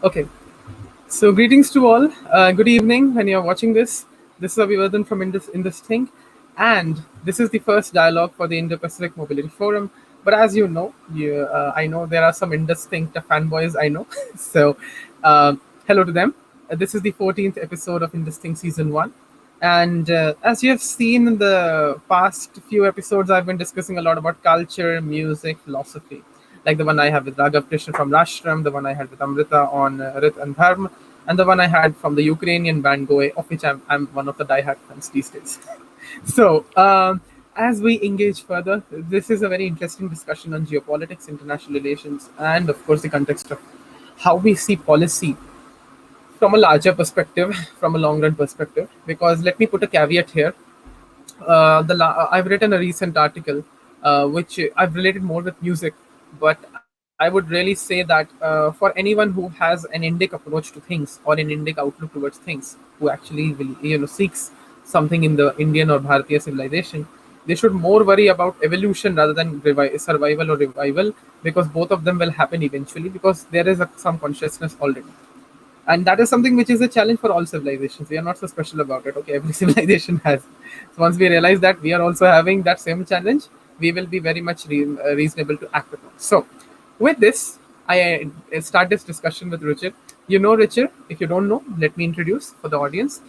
Okay, so greetings to all. Good evening when you're watching this. This is Abhivardhan from Indus Think, and this is the first dialogue for the Indo-Pacific Mobility Forum. But as you know, I know there are some Indus Think fanboys. I know, so hello to them. This is the 14th episode of Indus Think Season One, and as you have seen in the past few episodes, I've been discussing a lot about culture, music, philosophy, like the one I have with Raghav Krishna from Rashram, the one I had with Amrita on Rit and Dharma, and the one I had from the Ukrainian band Goe, of which I'm one of the diehard fans these days. So, as we engage further, this is a very interesting discussion on geopolitics, international relations, and of course the context of how we see policy from a larger perspective, from a long run perspective. Because let me put a caveat here. I've written a recent article which I've related more with music, but I would really say that for anyone who has an Indic approach to things or an Indic outlook towards things, who actually will seeks something in the Indian or Bharatiya civilization, they should more worry about evolution rather than survival or revival, because both of them will happen eventually, because there is some consciousness already, and that is something which is a challenge for all civilizations. We are not so special about it. Okay, every civilization has. So once we realize that we are also having that same challenge, we will be very much reasonable to act upon. So with this, I start this discussion with Richard. You know Richard. If you don't know, let me introduce for the audience.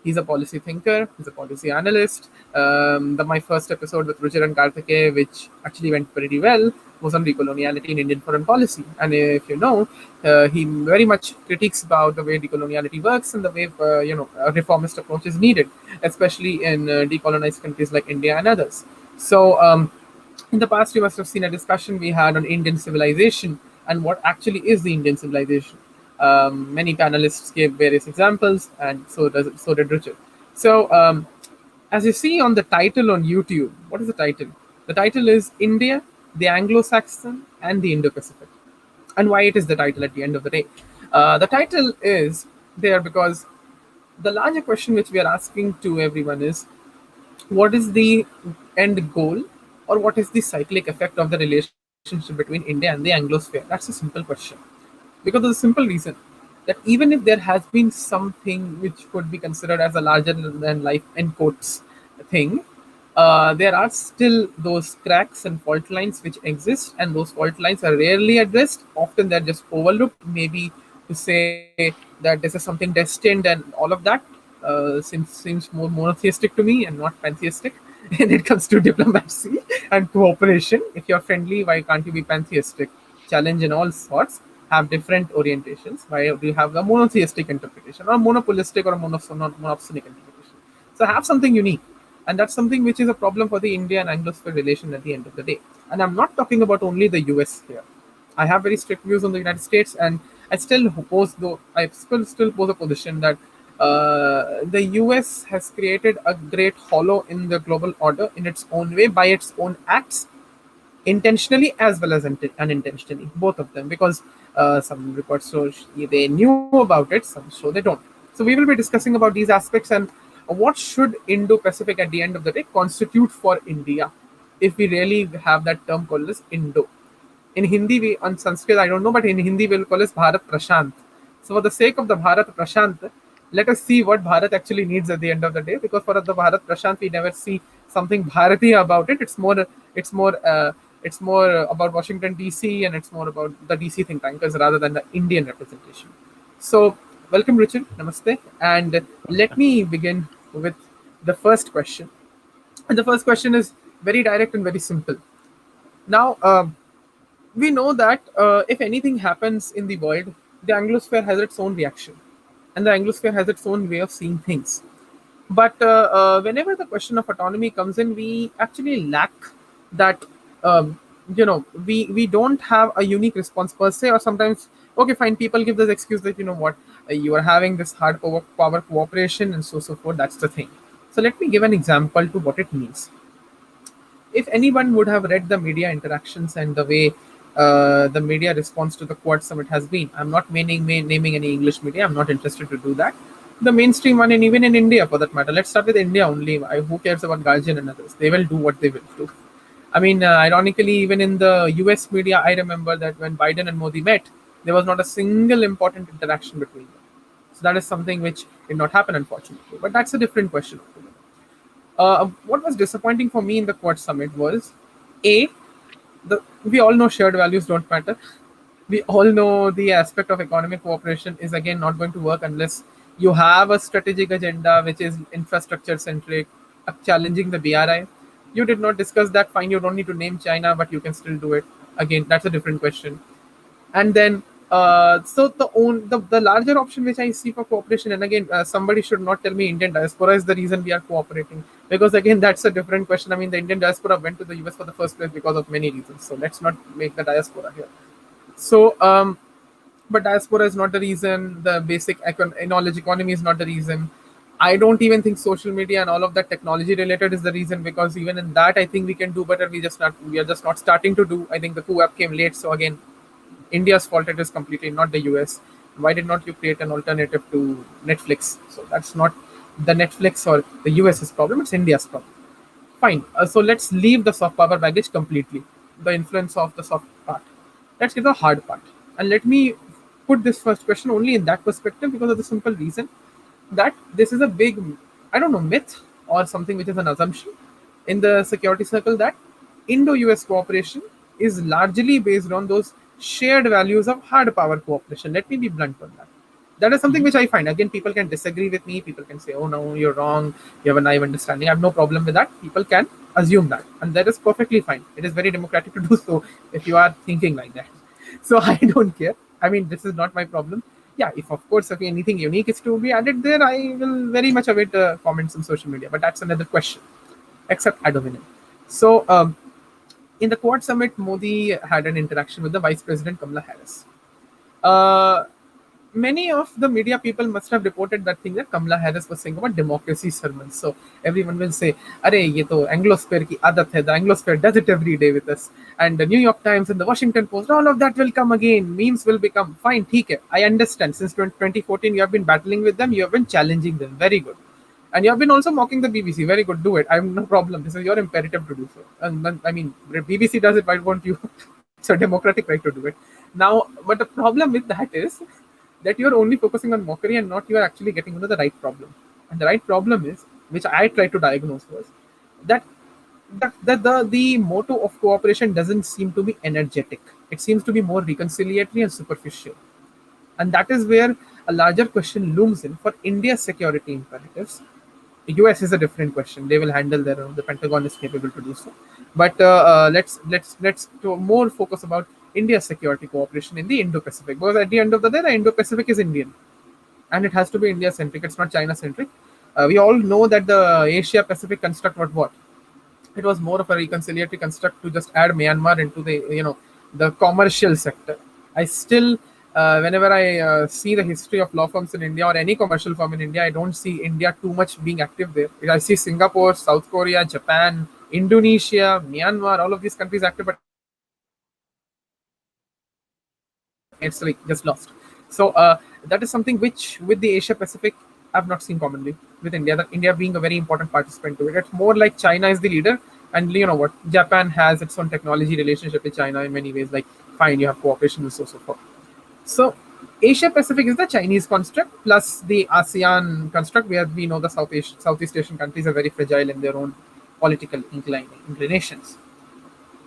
He's a policy thinker. He's a policy analyst. My first episode with Ruchir and Karthike, which actually went pretty well, was on decoloniality in Indian foreign policy. And if you know, he very much critiques about the way decoloniality works and the way a reformist approach is needed, especially in decolonized countries like India and others. So, in the past, you must have seen a discussion we had on Indian civilization and what actually is the Indian civilization. Many panelists gave various examples, and so did Richard. So, as you see on the title on YouTube, what is the title? The title is India, the Anglo-Saxon, and the Indo-Pacific. And why it is the title at the end of the day? The title is there because the larger question which we are asking to everyone is, what is the end goal, or what is the cyclic effect of the relationship between India and the Anglosphere? That's a simple question. Because of the simple reason that even if there has been something which could be considered as a larger than life in quotes thing, there are still those cracks and fault lines which exist, and those fault lines are rarely addressed. Often they're just overlooked, maybe to say that this is something destined and all of that. Seems more monotheistic to me and not pantheistic when it comes to diplomacy and cooperation. If you're friendly, why can't you be pantheistic? Challenge in all sorts have different orientations. Why do you have a monotheistic interpretation or monopolistic or monopsonic interpretation? So have something unique. And that's something which is a problem for the India and Anglosphere relation at the end of the day. And I'm not talking about only the US here. I have very strict views on the United States, and I still pose a position that the US has created a great hollow in the global order in its own way by its own acts, intentionally as well as unintentionally, both of them, because some reports show they knew about it, some show they don't. So we will be discussing about these aspects and what should Indo-Pacific at the end of the day constitute for India, if we really have that term called as Indo. In Hindi, on Sanskrit, I don't know, but in Hindi we'll call it Bharat Prashant. So for the sake of the Bharat Prashant, let us see what Bharat actually needs at the end of the day, because for the Bharat Prashant, we never see something Bharatiya about it. It's more about Washington DC, and it's more about the DC think tankers rather than the Indian representation. So welcome, Richard. Namaste. And let me begin with the first question. And the first question is very direct and very simple. Now, we know that if anything happens in the world, the Anglosphere has its own reaction, and the Anglosphere has its own way of seeing things. But whenever the question of autonomy comes in, we actually lack that. Um, we don't have a unique response per se, or sometimes, okay, fine, people give this excuse that what, you are having this hard power cooperation and so forth. That's the thing. So let me give an example to what it means. If anyone would have read the media interactions and the way the media response to the Quad Summit has been, I'm not naming any English media. I'm not interested to do that. The mainstream one, and even in India for that matter. Let's start with India only. Who cares about Guardian and others? They will do what they will do. I mean, ironically, even in the US media, I remember that when Biden and Modi met, There was not a single important interaction between them. So that is something which did not happen, unfortunately. But that's a different question altogether. What was disappointing for me in the Quad Summit was A, we all know shared values don't matter. We all know the aspect of economic cooperation is again not going to work unless you have a strategic agenda which is infrastructure centric, challenging the BRI. You did not discuss that, fine, you don't need to name China, but you can still do it. Again, that's a different question. And then so the larger option which I see for cooperation, and again, somebody should not tell me Indian diaspora is the reason we are cooperating, because again that's a different question. I mean, the Indian diaspora went to the US for the first place because of many reasons, so let's not make the diaspora here. So but diaspora is not the reason. The basic knowledge economy is not the reason. I don't even think social media and all of that technology related is the reason, because even in that I think we can do better. We are just not starting to do. I think the coup app came late, so again, India's fault it is completely, not the US. Why did not you create an alternative to Netflix? So that's not the Netflix or the US's problem, it's India's problem. Fine. So let's leave the soft power baggage completely, the influence of the soft part. Let's get the hard part. And let me put this first question only in that perspective, because of the simple reason that this is a big, I don't know, myth or something which is an assumption in the security circle that Indo US cooperation is largely based on those shared values of hard power cooperation. Let me be blunt on that. That is something which I find. Again, people can disagree with me. People can say, oh, no, you're wrong. You have a naive understanding. I have no problem with that. People can assume that. And that is perfectly fine. It is very democratic to do so if you are thinking like that. So I don't care. I mean, this is not my problem. Yeah, if of course if anything unique is to be added there, I will very much await comments on social media. But that's another question, except ad hominem. So in the Quad Summit, Modi had an interaction with the Vice President Kamala Harris. Uh, Many of the media people must have reported that thing that Kamala Harris was saying about democracy sermons. So everyone will say, "Arey, ye to Anglosphere ki aadat hai. The Anglosphere does it every day with us." And the New York Times and the Washington Post, all of that will come again. Memes will become fine. ठीक है. I understand. Since 2014, you have been battling with them. You have been challenging them. Very good. And you have been also mocking the BBC. Very good. Do it. I have no problem. This is your imperative to do so. And I mean, BBC does it. Why won't you? It's a democratic right to do it. Now, but the problem with that is that you're only focusing on mockery and not you are actually getting into the right problem. And the right problem is, which I tried to diagnose, was that the motto of cooperation doesn't seem to be energetic. It seems to be more reconciliatory and superficial. And that is where a larger question looms in for India's security imperatives. The US is a different question. They will handle their own. The Pentagon is capable to do so. But let's to more focus about India's security cooperation in the Indo-Pacific. Because at the end of the day, the Indo-Pacific is Indian, and it has to be India centric. It's not China centric. We all know that the Asia Pacific construct was what? It was more of a reconciliatory construct to just add Myanmar into the the commercial sector. I still, whenever I see the history of law firms in India or any commercial firm in India, I don't see India too much being active there. I see Singapore, South Korea, Japan, Indonesia, Myanmar, all of these countries active, but it's like just lost. So that is something which with the Asia Pacific I've not seen commonly with India. That India being a very important participant to it. It's more like China is the leader, and you know what, Japan has its own technology relationship with China in many ways. Like fine, you have cooperation and so forth. So Asia Pacific is the Chinese construct plus the ASEAN construct, where we know the Southeast Asian countries are very fragile in their own political inclinations.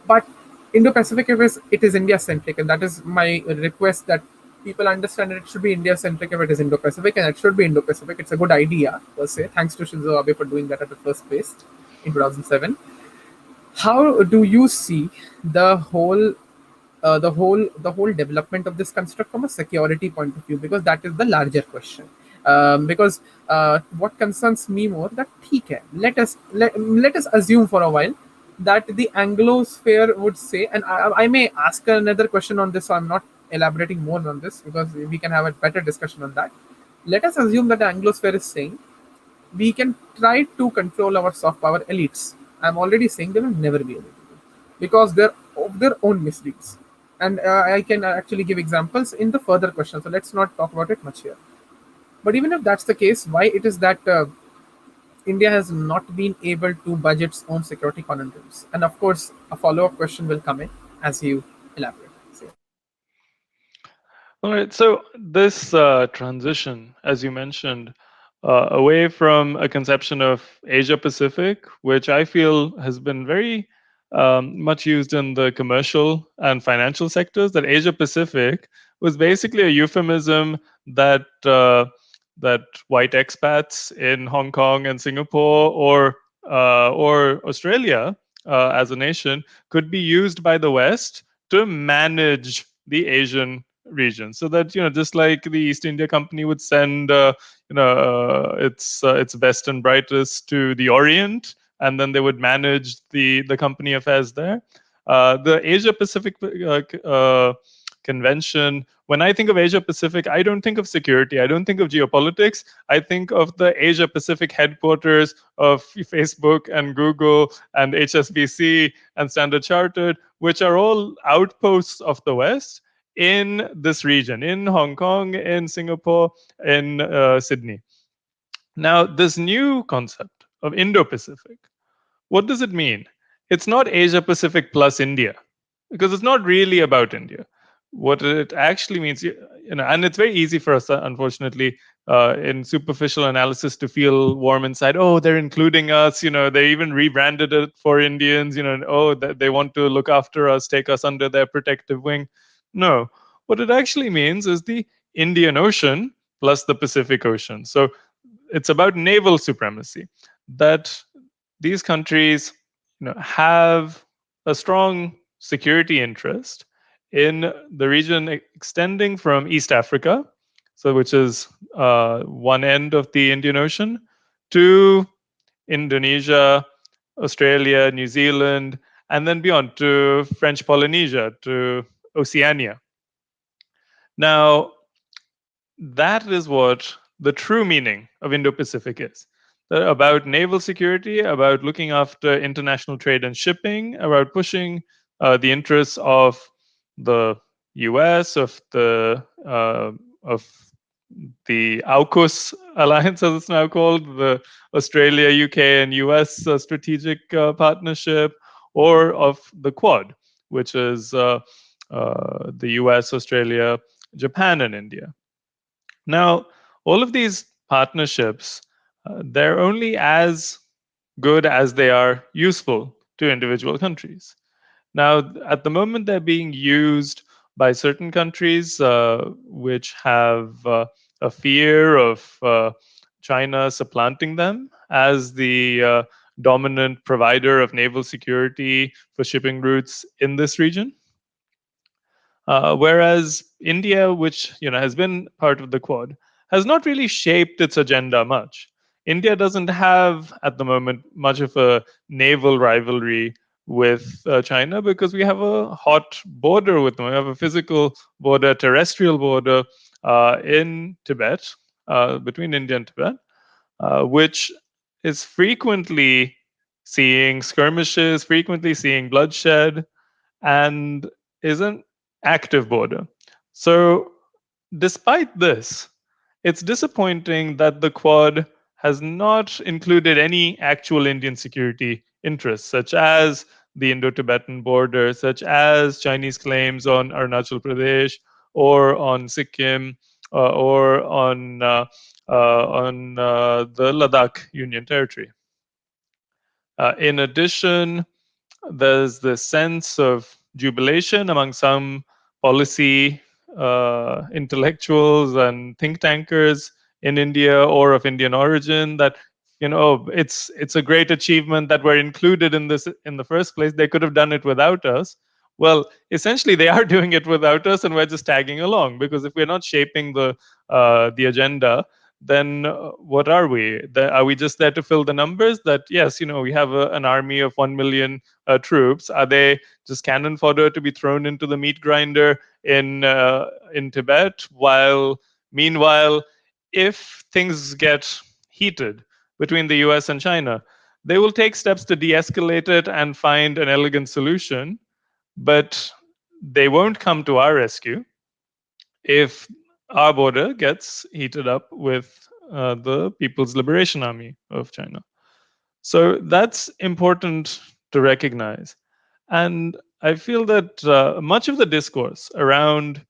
But Indo-Pacific it is India-centric, and that is my request that people understand that it should be India-centric if it is Indo-Pacific, and it should be Indo-Pacific. It's a good idea per se. Thanks to Shinzo Abe for doing that at the first place in 2007. How do you see the whole development of this construct from a security point of view? Because that is the larger question. Because what concerns me more that ठीक है, let us assume for a while that the Anglosphere would say, and I may ask another question on this, so I'm not elaborating more on this because we can have a better discussion on that. Let us assume that the Anglosphere is saying we can try to control our soft power elites. I'm already saying they will never be able to do because they're of their own misdeeds. And I can actually give examples in the further question. So let's not talk about it much here. But even if that's the case, why it is that India has not been able to budget its own security conundrums? And of course, a follow-up question will come in as you elaborate. So, All right. So this transition, as you mentioned, away from a conception of Asia Pacific, which I feel has been very much used in the commercial and financial sectors, that Asia Pacific was basically a euphemism that that white expats in Hong Kong and Singapore or Australia as a nation could be used by the West to manage the Asian region, so that just like the East India Company would send its best and brightest to the Orient, and then they would manage the company affairs there. The Asia Pacific convention. When I think of Asia Pacific, I don't think of security. I don't think of geopolitics. I think of the Asia Pacific headquarters of Facebook and Google and HSBC and Standard Chartered, which are all outposts of the West in this region, in Hong Kong, in Singapore, in Sydney. Now, this new concept of Indo Pacific, what does it mean? It's not Asia Pacific plus India, because it's not really about India. What it actually means, and it's very easy for us, unfortunately, in superficial analysis, to feel warm inside. Oh, they're including us. They even rebranded it for Indians. And, oh, they want to look after us, take us under their protective wing. No, what it actually means is the Indian Ocean plus the Pacific Ocean. So it's about naval supremacy. That these countries have a strong security interest in the region extending from East Africa, so which is one end of the Indian Ocean, to Indonesia, Australia, New Zealand, and then beyond to French Polynesia, to Oceania. Now, that is what the true meaning of Indo Pacific is. About naval security, about looking after international trade and shipping, about pushing the interests of the US, of the AUKUS alliance, as it's now called, the Australia, UK, and US strategic partnership, or of the Quad, which is the US, Australia, Japan, and India. Now, all of these partnerships, they're only as good as they are useful to individual countries. Now, at the moment, they're being used by certain countries which have a fear of China supplanting them as the dominant provider of naval security for shipping routes in this region. Whereas India, which has been part of the Quad, has not really shaped its agenda much. India doesn't have at the moment much of a naval rivalry with China, because we have a hot border with them. We have a physical border, terrestrial border in Tibet, between India and Tibet, which is frequently seeing skirmishes, frequently seeing bloodshed, and is an active border. So, despite this, it's disappointing that the Quad has not included any actual Indian security interests, such as the Indo Tibetan border, such as Chinese claims on Arunachal Pradesh, or on Sikkim, or on the Ladakh Union Territory. In addition, there's this sense of jubilation among some policy intellectuals and think tankers in India or of Indian origin, that it's a great achievement that we're included in this in the first place. They could have done it without us. Well, essentially, they are doing it without us, and we're just tagging along, because if we're not shaping the agenda, then what are we? Are we just there to fill the numbers? That yes, we have an army of 1 million troops. Are they just cannon fodder to be thrown into the meat grinder in Tibet? While meanwhile, if things get heated between the U.S. and China, they will take steps to de-escalate it and find an elegant solution, but they won't come to our rescue if our border gets heated up with the People's Liberation Army of China. So that's important to recognize. And I feel that much of the discourse around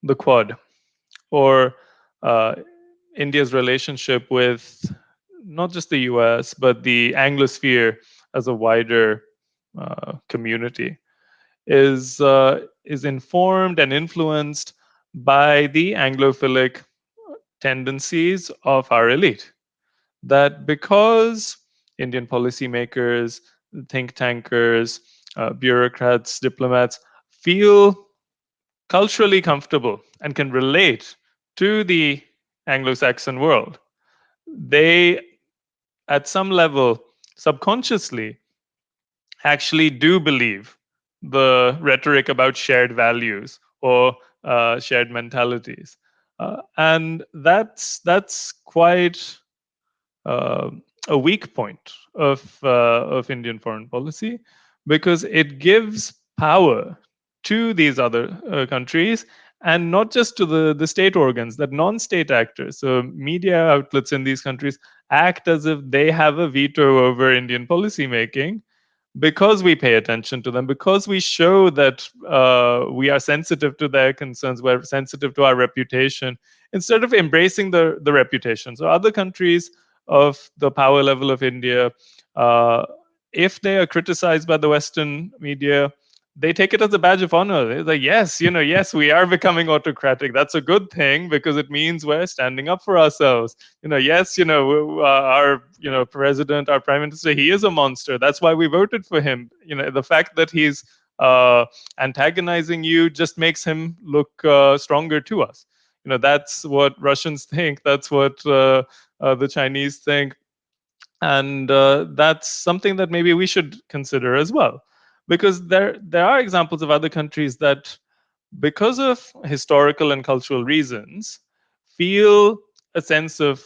the Quad, or uh, India's relationship with not just the US, but the Anglosphere as a wider community, is informed and influenced by the Anglophilic tendencies of our elite. That because Indian policymakers, think tankers, bureaucrats, diplomats feel culturally comfortable and can relate to the Anglo Saxon world, they, at some level, subconsciously, actually do believe the rhetoric about shared values or shared mentalities. And that's quite uh, a weak point of Indian foreign policy, because it gives power to these other countries, and not just to the state organs, that non-state actors. So media outlets in these countries act as if they have a veto over Indian policy making, because we pay attention to them, because we show that we are sensitive to their concerns, we're sensitive to our reputation, instead of embracing the reputation. So other countries of the power level of India, uh, if they are criticized by the Western media, they take it as a badge of honor. They're like, yes, yes, we are becoming autocratic. That's a good thing, because it means we're standing up for ourselves. Yes, our, president, our prime minister, he is a monster. That's why we voted for him. The fact that he's uh, antagonizing you just makes him look stronger to us. That's what Russians think. That's what the Chinese think. And that's something that maybe we should consider as well, because there are examples of other countries that, because of historical and cultural reasons, feel a sense of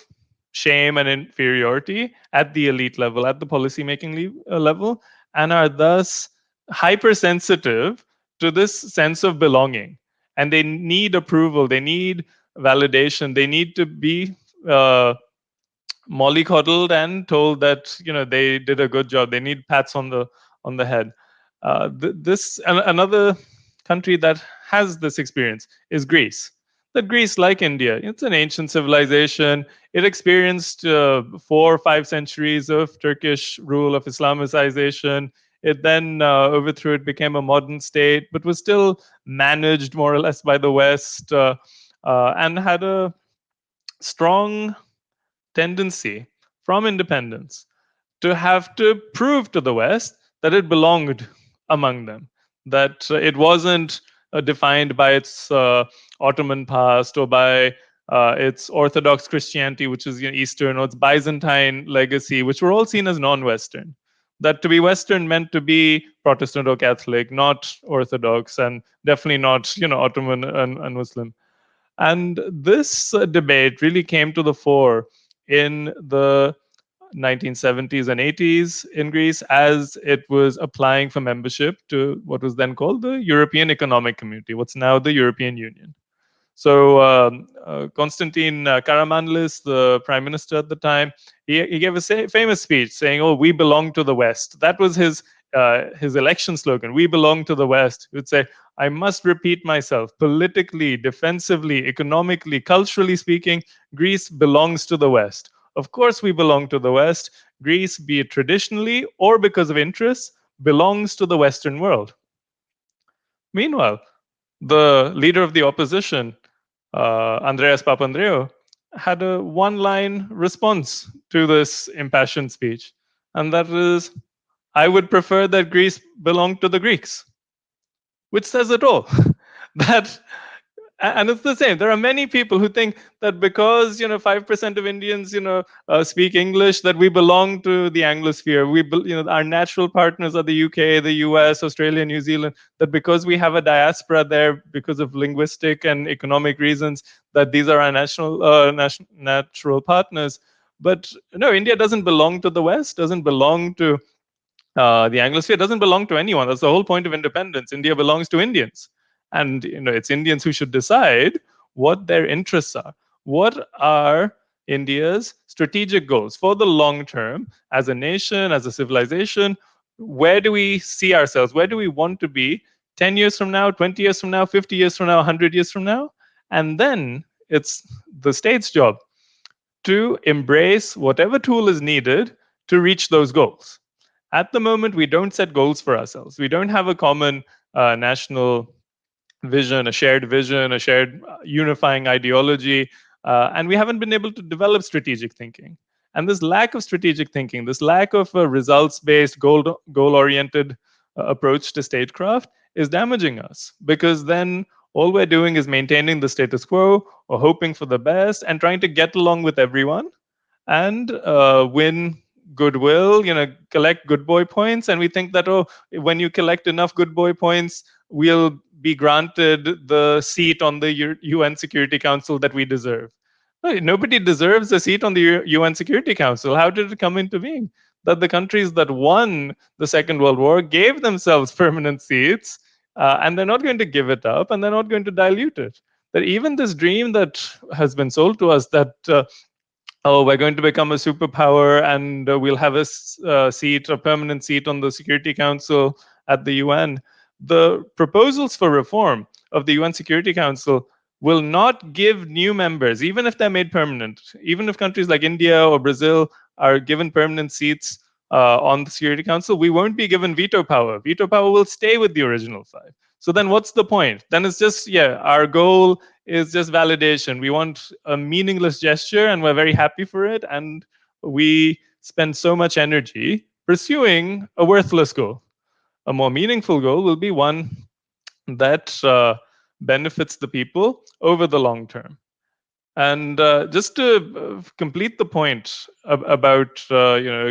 shame and inferiority at the elite level, at the policymaking level, and are thus hypersensitive to this sense of belonging. And they need approval, they need validation, they need to be uh, mollycoddled and told that they did a good job. They need pats on the head. This another country that has this experience is Greece. That Greece, like India, it's an ancient civilization. It experienced 4 or 5 centuries of Turkish rule, of Islamicization. It then overthrew it, became a modern state, but was still managed more or less by the West, and had a strong tendency from independence to have to prove to the West that it belonged among them, that it wasn't defined by its Ottoman past, or by its Orthodox Christianity, which is Eastern, or its Byzantine legacy, which were all seen as non-Western. That to be Western meant to be Protestant or Catholic, not Orthodox, and definitely not Ottoman and Muslim. And this debate really came to the fore in the 1970s and 80s in Greece, as it was applying for membership to what was then called the European Economic Community, what's now the European Union. So Konstantin Karamanlis, the prime minister at the time, he gave a famous speech saying, "Oh, we belong to the West." That was his election slogan. We belong to the West. He would say, "I must repeat myself. Politically, defensively, economically, culturally speaking, Greece belongs to the West. Of course, we belong to the West. Greece, be it traditionally or because of interests, belongs to the Western world." Meanwhile, the leader of the opposition, Andreas Papandreou, had a one-line response to this impassioned speech, and that is, "I would prefer that Greece belonged to the Greeks," which says it all. that and it's the same. There are many people who think that because 5% of Indians speak English, that we belong to the Anglosphere. Our natural partners are the UK, the US, Australia, New Zealand. That because we have a diaspora there, because of linguistic and economic reasons, that these are our natural partners. But no, India doesn't belong to the West. Doesn't belong to the Anglosphere. Doesn't belong to anyone. That's the whole point of independence. India belongs to Indians, and it's Indians who should decide what their interests are. What are India's strategic goals for the long term as a nation, as a civilization? Where do we see ourselves? Where do we want to be 10 years from now, 20 years from now, 50 years from now, 100 years from now? And then it's the state's job to embrace whatever tool is needed to reach those goals. At the moment, we don't set goals for ourselves. We don't have a common national vision, a shared unifying ideology, and we haven't been able to develop strategic thinking. And this lack of strategic thinking, this lack of a results-based, goal-oriented approach to statecraft is damaging us, because then all we're doing is maintaining the status quo or hoping for the best and trying to get along with everyone and win goodwill, collect good boy points. And we think that, oh, when you collect enough good boy points, we'll be granted the seat on the UN Security Council that we deserve. Nobody deserves a seat on the UN Security Council. How did it come into being? That the countries that won the Second World War gave themselves permanent seats, and they're not going to give it up, and they're not going to dilute it. That even this dream that has been sold to us, that oh, we're going to become a superpower and we'll have a permanent seat on the Security Council at the UN. The proposals for reform of the UN Security Council will not give new members, even if they're made permanent, even if countries like India or Brazil are given permanent seats on the Security Council, we won't be given veto power. Veto power will stay with the original five. So then what's the point? Then it's just, yeah, our goal is just validation. We want a meaningless gesture and we're very happy for it. And we spend so much energy pursuing a worthless goal. A more meaningful goal will be one that benefits the people over the long term. And just to complete the point about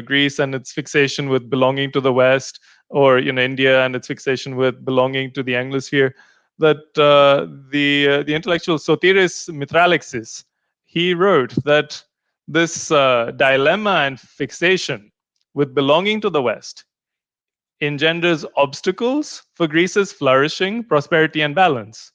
Greece and its fixation with belonging to the West, or India and its fixation with belonging to the Anglosphere, that the intellectual Sotiris Mithralexis, he wrote that this dilemma and fixation with belonging to the West engenders obstacles for Greece's flourishing, prosperity, and balance.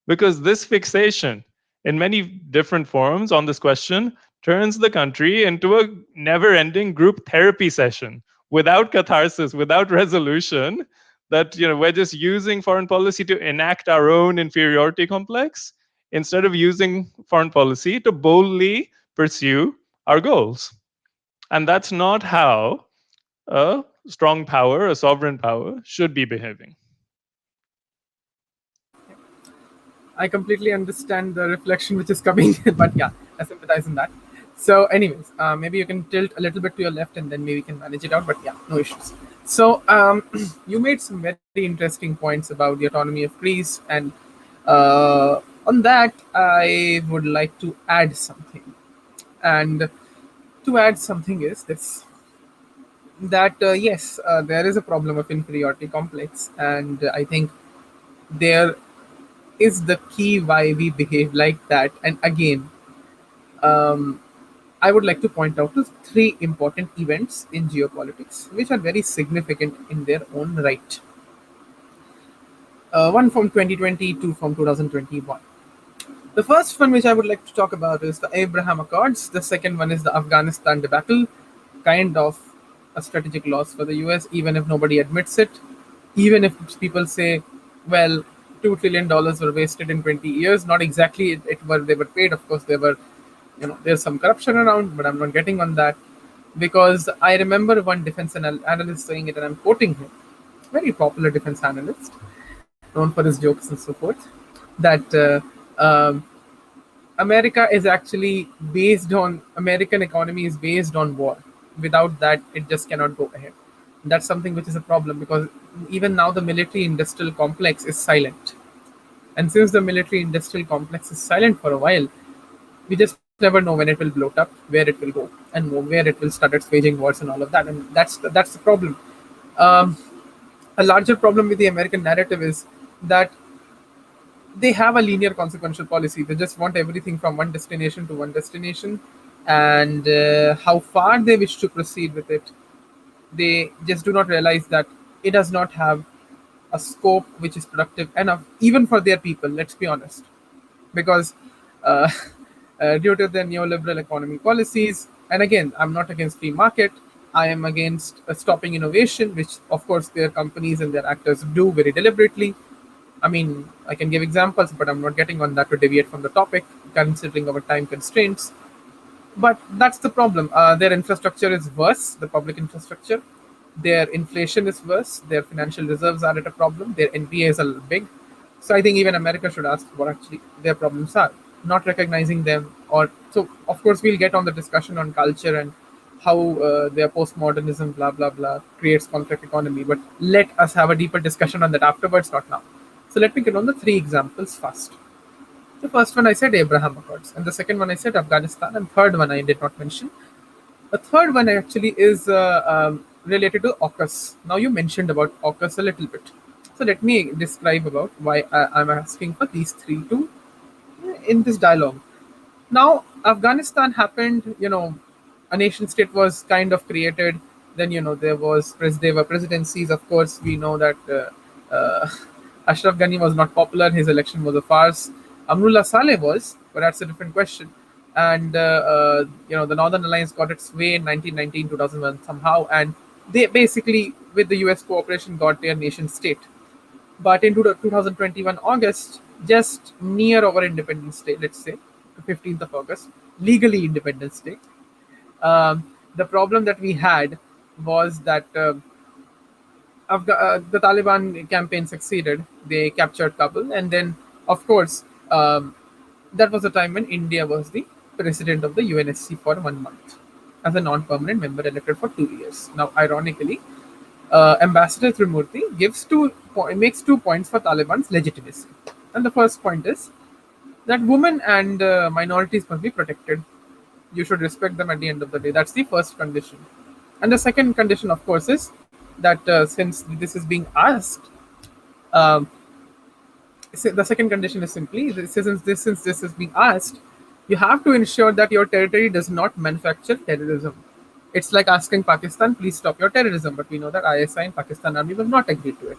Because this fixation, in many different forms on this question, turns the country into a never ending group therapy session without catharsis, without resolution. That we're just using foreign policy to enact our own inferiority complex instead of using foreign policy to boldly pursue our goals. And that's not how a strong power, a sovereign power, should be behaving. I completely understand the reflection which is coming, but yeah, I sympathize in that. So, anyways, maybe you can tilt a little bit to your left, and then maybe we can manage it out. But yeah, no issues. So, you made some very interesting points about the autonomy of Greece, and on that, I would like to add something. And to add something is this: that yes, there is a problem of inferiority complex, and I think there is the key why we behave like that. And again, um, I would like to point out to three important events in geopolitics which are very significant in their own right. One from 2020, two from 2021. The first one which I would like to talk about is the Abraham Accords. The second one is the Afghanistan debacle, kind of a strategic loss for the US, even if nobody admits it. Even if people say, well, $2 trillion were wasted in 20 years, not exactly it were they were paid. Of course, they were, there's some corruption around, but I'm not getting on that because I remember one defense analyst saying it, and I'm quoting him, very popular defense analyst, known for his jokes and so forth, that America is actually based on American economy is based on war. Without that, it just cannot go ahead. That's something which is a problem because even now the military-industrial complex is silent, and since the military-industrial complex is silent for a while, we just never know when it will bloat up, where it will go, and where it will start its waging wars and all of that. And that's the problem. Um, a larger problem with the American narrative is that they have a linear consequential policy. They just want everything from one destination to one destination, and how far they wish to proceed with it, they just do not realize that it does not have a scope which is productive enough, even for their people. Let's be honest, because uh, due to their neoliberal economic policies, and again, I'm not against free market. I am against stopping innovation, which of course their companies and their actors do very deliberately. I mean, I can give examples, but I'm not getting on that to deviate from the topic, considering our time constraints. But that's the problem. Their infrastructure is worse, the public infrastructure. Their inflation is worse. Their financial reserves are at a problem. Their NPAs are big. So I think even America should ask what actually their problems are, not recognizing them. Or so, of course, we'll get on the discussion on culture and how their postmodernism, blah blah blah, creates conflict economy. But let us have a deeper discussion on that afterwards, not now. So let me get on the three examples first. The first one I said Abraham Accords, and the second one I said Afghanistan, and third one I did not mention. The third one actually is related to AUKUS. Now you mentioned about AUKUS a little bit, so let me describe about why I'm asking for these three to in this dialogue. Now, Afghanistan happened. A nation state was kind of created. Then there were presidencies. Of course, we know that Ashraf Ghani was not popular. His election was a farce. Amrullah Saleh was, but that's a different question. And the Northern Alliance got its way in 1919, 2001 somehow, and they basically, with the U.S. cooperation, got their nation state. But in 2021 August, just near our Independence Day, let's say, 15th of August, legally Independence Day, the problem that we had was that the Taliban campaign succeeded. They captured Kabul, and then, of course, that was the time when India was the president of the UNSC for 1 month as a non-permanent member elected for 2 years. Now, ironically, Ambassador Trimurti makes 2 points for Taliban's legitimacy, and the first point is that women and minorities must be protected. You should respect them at the end of the day. That's the first condition. And the second condition, of course, is that since this is being asked, um, the second condition is simply since this is being asked, you have to ensure that your territory does not manufacture terrorism. It's like asking Pakistan, please stop your terrorism, but we know that ISI and Pakistan Army will not agree to it.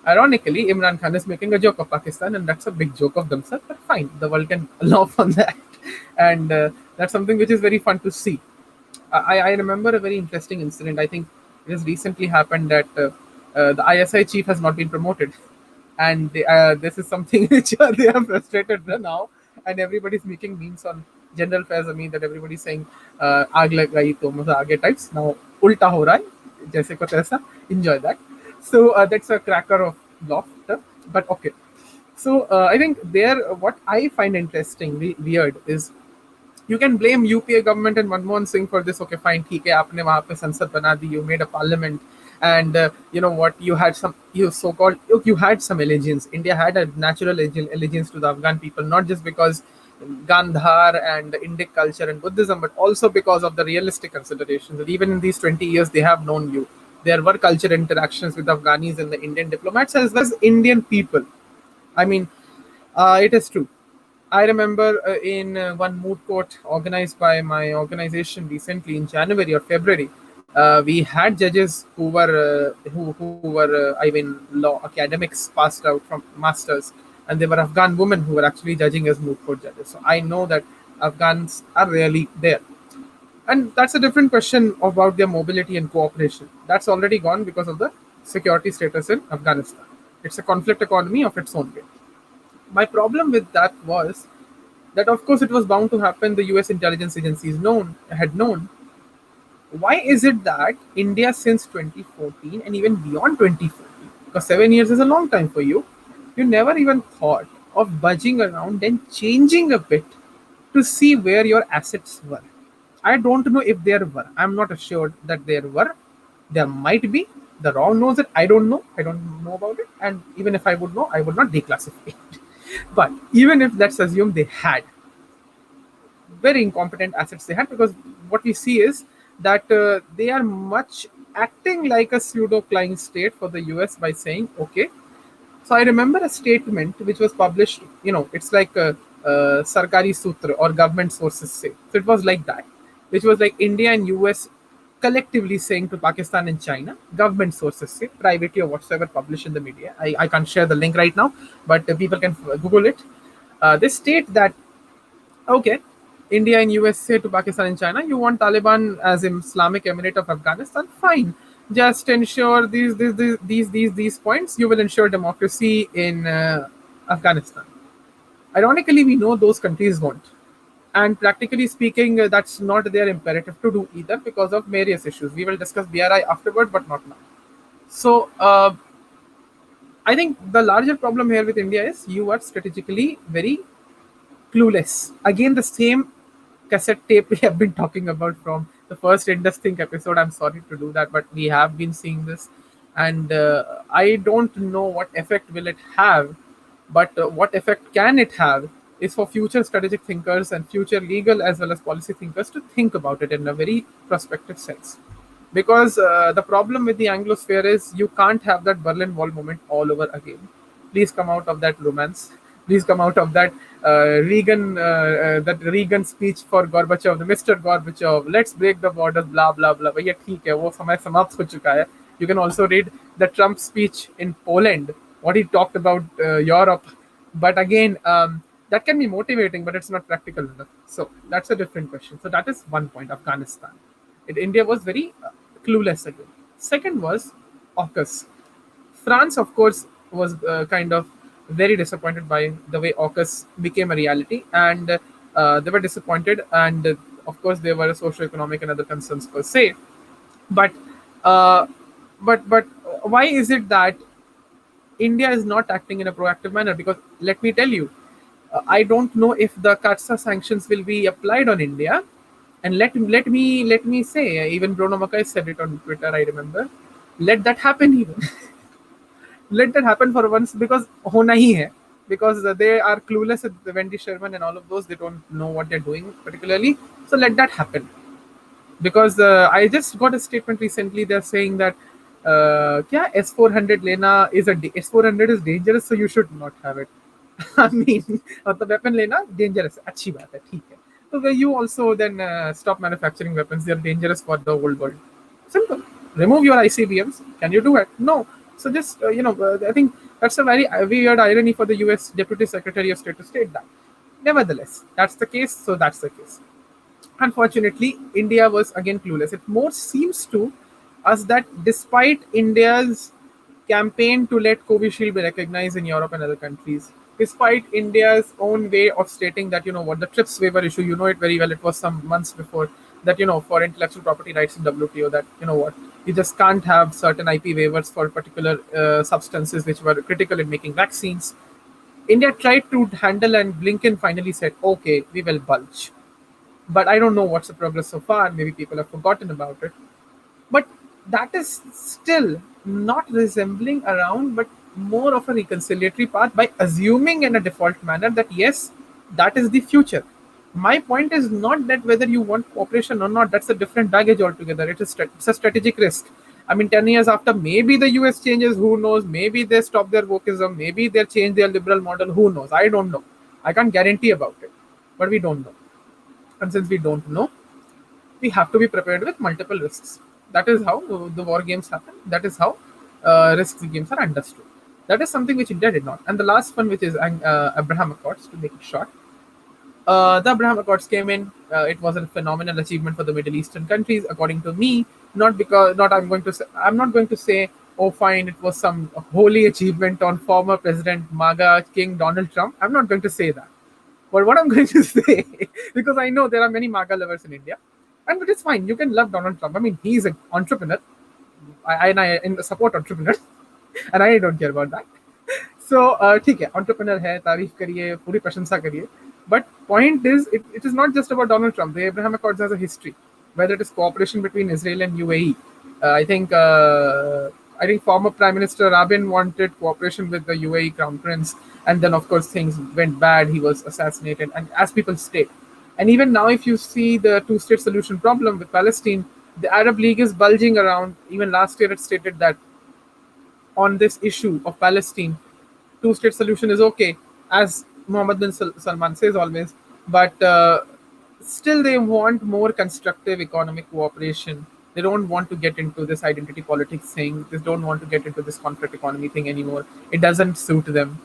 Ironically, Imran Khan is making a joke of Pakistan, and that's a big joke of themselves. But fine, the world can laugh on that, and that's something which is very fun to see. I remember a very interesting incident. I think it has recently happened that the ISI chief has not been promoted, and this is something which they are frustrated now, and everybody's making memes on general affairs. I mean that everybody's saying "आग लगाई तो मजा आगे" types. Now उल्टा हो रहा है, जैसे को तैसा. Enjoy that. So that's a cracker of laughter. But okay. So I think there, what I find interesting, weird, is you can blame UPA government and Manmohan Singh for this. Okay, fine, ठीक है, आपने वहाँ पे संसद बना दी, you made a parliament, and you know what, you had some allegiance. India had a natural allegiance to the Afghan people, not just because Gandhar and Indic culture and Buddhism, but also because of the realistic considerations. That even in these 20 years, they have known you. There were cultural interactions with Afghanis and the Indian diplomats as well as Indian people. I mean, it is true. I remember in one moot court organized by my organization recently in January or February, we had judges who were I mean law academics passed out from masters, and they were Afghan women who were actually judging as moot court judges. So I know that Afghans are really there, and that's a different question about their mobility and cooperation. That's already gone because of the security status in Afghanistan. It's a conflict economy of its own way. My problem with that was that, of course, it was bound to happen. The U.S. intelligence agencies had known. Why is it that India since 2014 and even beyond 2014, because 7 years is a long time for you, you never even thought of budging around and changing a bit to see where your assets were? I don't know if there were. I'm not assured that there were. There might be. The raw knows it. I don't know. I don't know about it. And even if I would know, I would not declassify it. But even if let's assume they had very incompetent assets they had, because what we see is that they are much acting like a pseudo client state for the US by saying, okay. So I remember a statement which was published, it's like a Sarkari Sutra or government sources say. So it was like that, which was like India and US collectively saying to Pakistan and China, government sources say, privately or whatsoever published in the media. I can't share the link right now, but people can Google it. They state that, okay, India and US say to Pakistan and China, you want Taliban as Islamic Emirate of Afghanistan? Fine. just ensure these points, you will ensure democracy in Afghanistan. Ironically, we know those countries won't. And practically speaking, that's not their imperative to do either because of various issues. We will discuss BRI afterward, but not now. So, I think the larger problem here with India is you are strategically very clueless. Again, the same cassette tape we have been talking about from the first Indus episode. I'm sorry to do that, but we have been seeing this, and I don't know what effect will it have, but what effect can it have is for future strategic thinkers and future legal as well as policy thinkers to think about it in a very prospective sense. Because the problem with the Anglosphere is you can't have that Berlin Wall moment all over again. Please come out of that romance. Please come out of that Reagan speech for Gorbachev, the Mr. Gorbachev. Let's break the borders. Blah blah blah. भैया ठीक है वो समय समाप्त हो चुका है. You can also read the Trump speech in Poland, what he talked about Europe. But again, that can be motivating, but it's not practical enough. So that's a different question. So that is one point. Afghanistan. India was very clueless again. Second was AUKUS. France, of course, was kind of very disappointed by the way AUKUS became a reality, and they were disappointed, and of course, there were socio-economic and other concerns per se. But uh, but why is it that India is not acting in a proactive manner? Because let me tell you, I don't know if the CATSA sanctions will be applied on India. And let me say, even Bruno Mackay said it on Twitter. I remember, let that happen even. Let that happen for once because hona hi hai. Because they are clueless with the Wendy Sherman and all of those. They don't know what they're doing particularly. So let that happen because I just got a statement recently. They're saying that kya S400 lena is S400 is dangerous, so you should not have it. I mean, the weapon lena dangerous. अच्छी बात है, ठीक है. So where you also then stop manufacturing weapons. They are dangerous for the whole world. Simple. Remove your ICBMs. Can you do it? No. So just I think that's a very weird irony for the U.S. Deputy Secretary of State to state that. Nevertheless, that's the case. So that's the case. Unfortunately, India was again clueless. It more seems to us that despite India's campaign to let Covishield be recognized in Europe and other countries, despite India's own way of stating that, what, the TRIPS waiver issue, you know it very well, it was some months before that, for intellectual property rights in WTO, that, what, you just can't have certain IP waivers for particular substances which were critical in making vaccines. India tried to handle, and Blinken finally said, okay, we will bulge. But I don't know what's the progress so far. Maybe people have forgotten about it. But that is still not resembling around, but more of a reconciliatory path by assuming in a default manner that yes, that is the future. My point is not that whether you want cooperation or not, that's a different baggage altogether. It's a strategic risk. I mean, 10 years after, maybe the US changes, who knows? Maybe they stop their wokeism, maybe they change their liberal model, who knows? I don't know. I can't guarantee about it, but we don't know. And since we don't know, we have to be prepared with multiple risks. That is how the war games happen. That is how risks games are understood. That is something which India did not. And the last one, which is Abraham Accords, to make it short. The Abraham Accords came in. It was a phenomenal achievement for the Middle Eastern countries, according to me. Not because, not I'm not going to say, oh fine, it was some holy achievement on former President MAGA King Donald Trump. I'm not going to say that. But what I'm going to say, because I know there are many MAGA lovers in India, and it is fine. You can love Donald Trump. I mean, he's an entrepreneur. I support entrepreneurs, and I don't care about that. So ठीक है, entrepreneur है, तारीफ करिए, पूरी प्रशंसा करिए. But point is, it is not just about Donald Trump. The Abraham Accords has a history, whether it is cooperation between Israel and UAE. I think former Prime Minister Rabin wanted cooperation with the UAE Crown Prince, and then of course things went bad. He was assassinated, and as people state, and even now, if you see the two-state solution problem with Palestine, the Arab League is bulging around. Even last year, it stated that on this issue of Palestine, two-state solution is okay, as Mohammed bin Salman says always, but still they want more constructive economic cooperation. They don't want to get into this identity politics thing. They don't want to get into this conflict economy thing anymore. It doesn't suit them.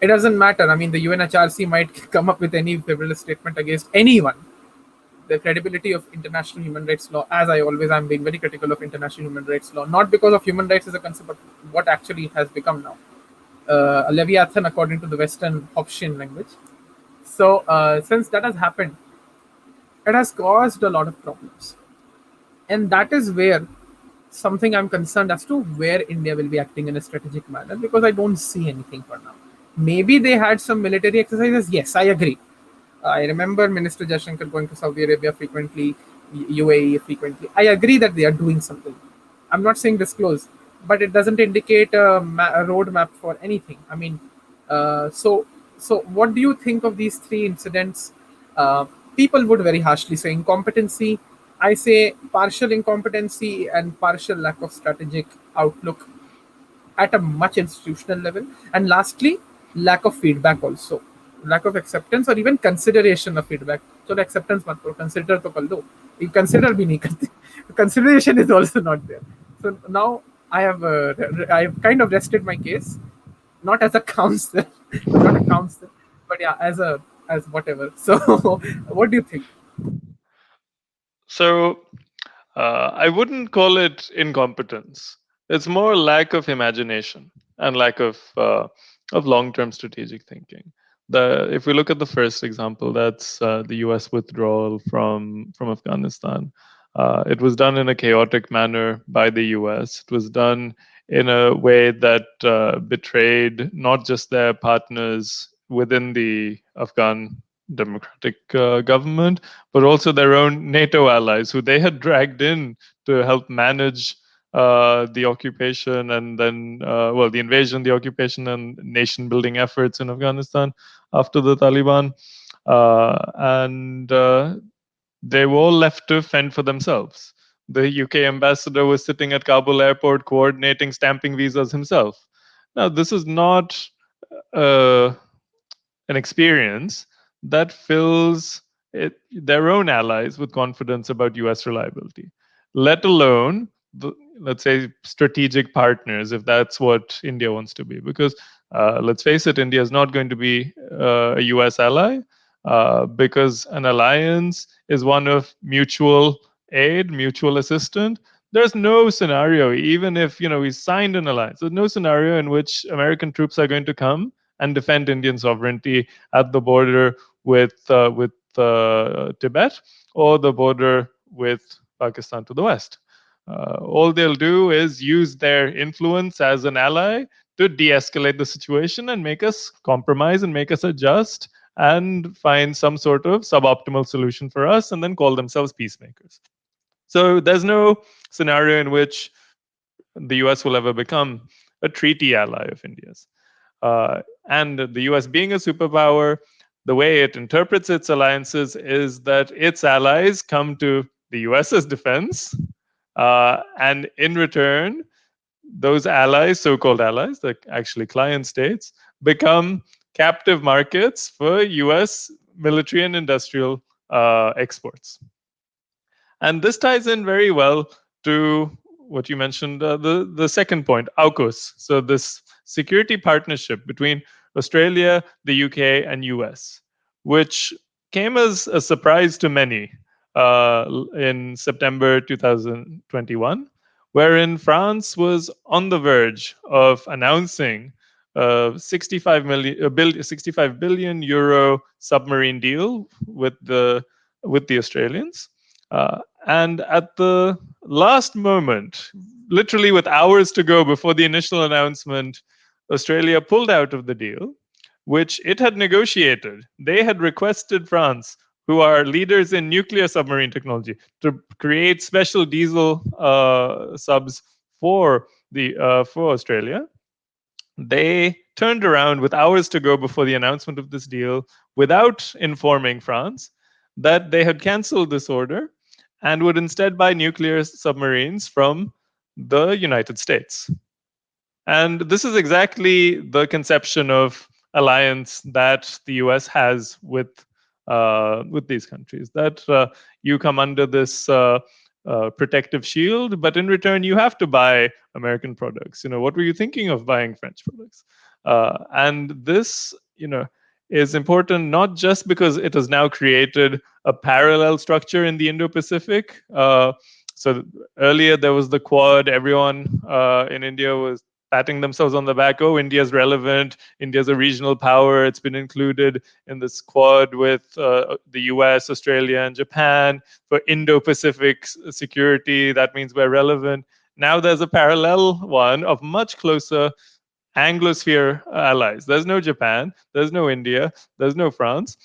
It doesn't matter. I mean, the UNHRC might come up with any frivolous statement against anyone. the credibility of international human rights law, as I always am being very critical of international human rights law, not because of human rights as a concept, but what actually it has become now. A leviathan, according to the Western Hobbesian language. So, since that has happened, it has caused a lot of problems. And that is where something I'm concerned as to where India will be acting in a strategic manner, because I don't see anything for now. Maybe they had some military exercises. Yes, I agree. I remember Minister Jaishankar going to Saudi Arabia frequently, UAE frequently. I agree that they are doing something. I'm not saying disclose, but it doesn't indicate a roadmap for anything. I mean, so what do you think of these three incidents? Uh, People would very harshly say incompetency. I say partial incompetency and partial lack of strategic outlook at a much institutional level. And lastly, lack of feedback also, lack of acceptance or even consideration of feedback. So the acceptance mat karo, consider to kar do. You consider bhi nahi karte. Consideration is also not there. So now I have kind of rested my case, not as a counselor, not a counselor, but yeah, as whatever. So what do you think? So I wouldn't call it incompetence. It's more lack of imagination and lack of long-term strategic thinking. If we look at the first example, that's the U.S. withdrawal from Afghanistan. It was done in a chaotic manner by the U.S. It was done in a way that betrayed not just their partners within the Afghan democratic government, but also their own NATO allies, who they had dragged in to help manage the occupation and then, well, the invasion, the occupation, and nation building efforts in Afghanistan after the Taliban. And they were all left to fend for themselves. The UK ambassador was sitting at Kabul airport coordinating stamping visas himself. Now, this is not uh, an experience that fills their own allies with confidence about US reliability, let alone the, let's say, strategic partners, if that's what India wants to be. Because let's face it, India is not going to be a US ally, because an alliance is one of mutual aid, mutual assistance. There's no scenario, even if we signed an alliance, there's no scenario in which American troops are going to come and defend Indian sovereignty at the border with Tibet or the border with Pakistan to the west. All they'll do is use their influence as an ally to de-escalate the situation and make us compromise and make us adjust and find some sort of suboptimal solution for us, and then call themselves peacemakers. So there's no scenario in which the US will ever become a treaty ally of India's. And the US being a superpower, the way it interprets its alliances is that its allies come to the US's defense, and in return, those allies, so called allies, the actually client states, become captive markets for US military and industrial exports. And this ties in very well to what you mentioned, the second point, AUKUS. So this security partnership between Australia, the UK, and US, which came as a surprise to many in September 2021, wherein France was on the verge of announcing a 65 billion euro submarine deal with the Australians. And at the last moment, literally with hours to go before the initial announcement, Australia pulled out of the deal, which it had negotiated. They had requested France, who are leaders in nuclear submarine technology, to create special diesel subs for Australia. They turned around with hours to go before the announcement of this deal without informing France that they had cancelled this order and would instead buy nuclear submarines from the United States. And this is exactly the conception of alliance that the US has with these countries. That you come under this protective shield, but in return you have to buy American products. What were you thinking of buying French products? And this, is important not just because it has now created a parallel structure in the Indo-Pacific. So earlier there was the Quad. Everyone in India was patting themselves on the back. Oh, India's relevant. India's a regional power. It's been included in this Quad with the US, Australia, and Japan for Indo-Pacific security. That means we're relevant. Now there's a parallel one of much closer Anglosphere allies. There's no Japan, there's no India, there's no France.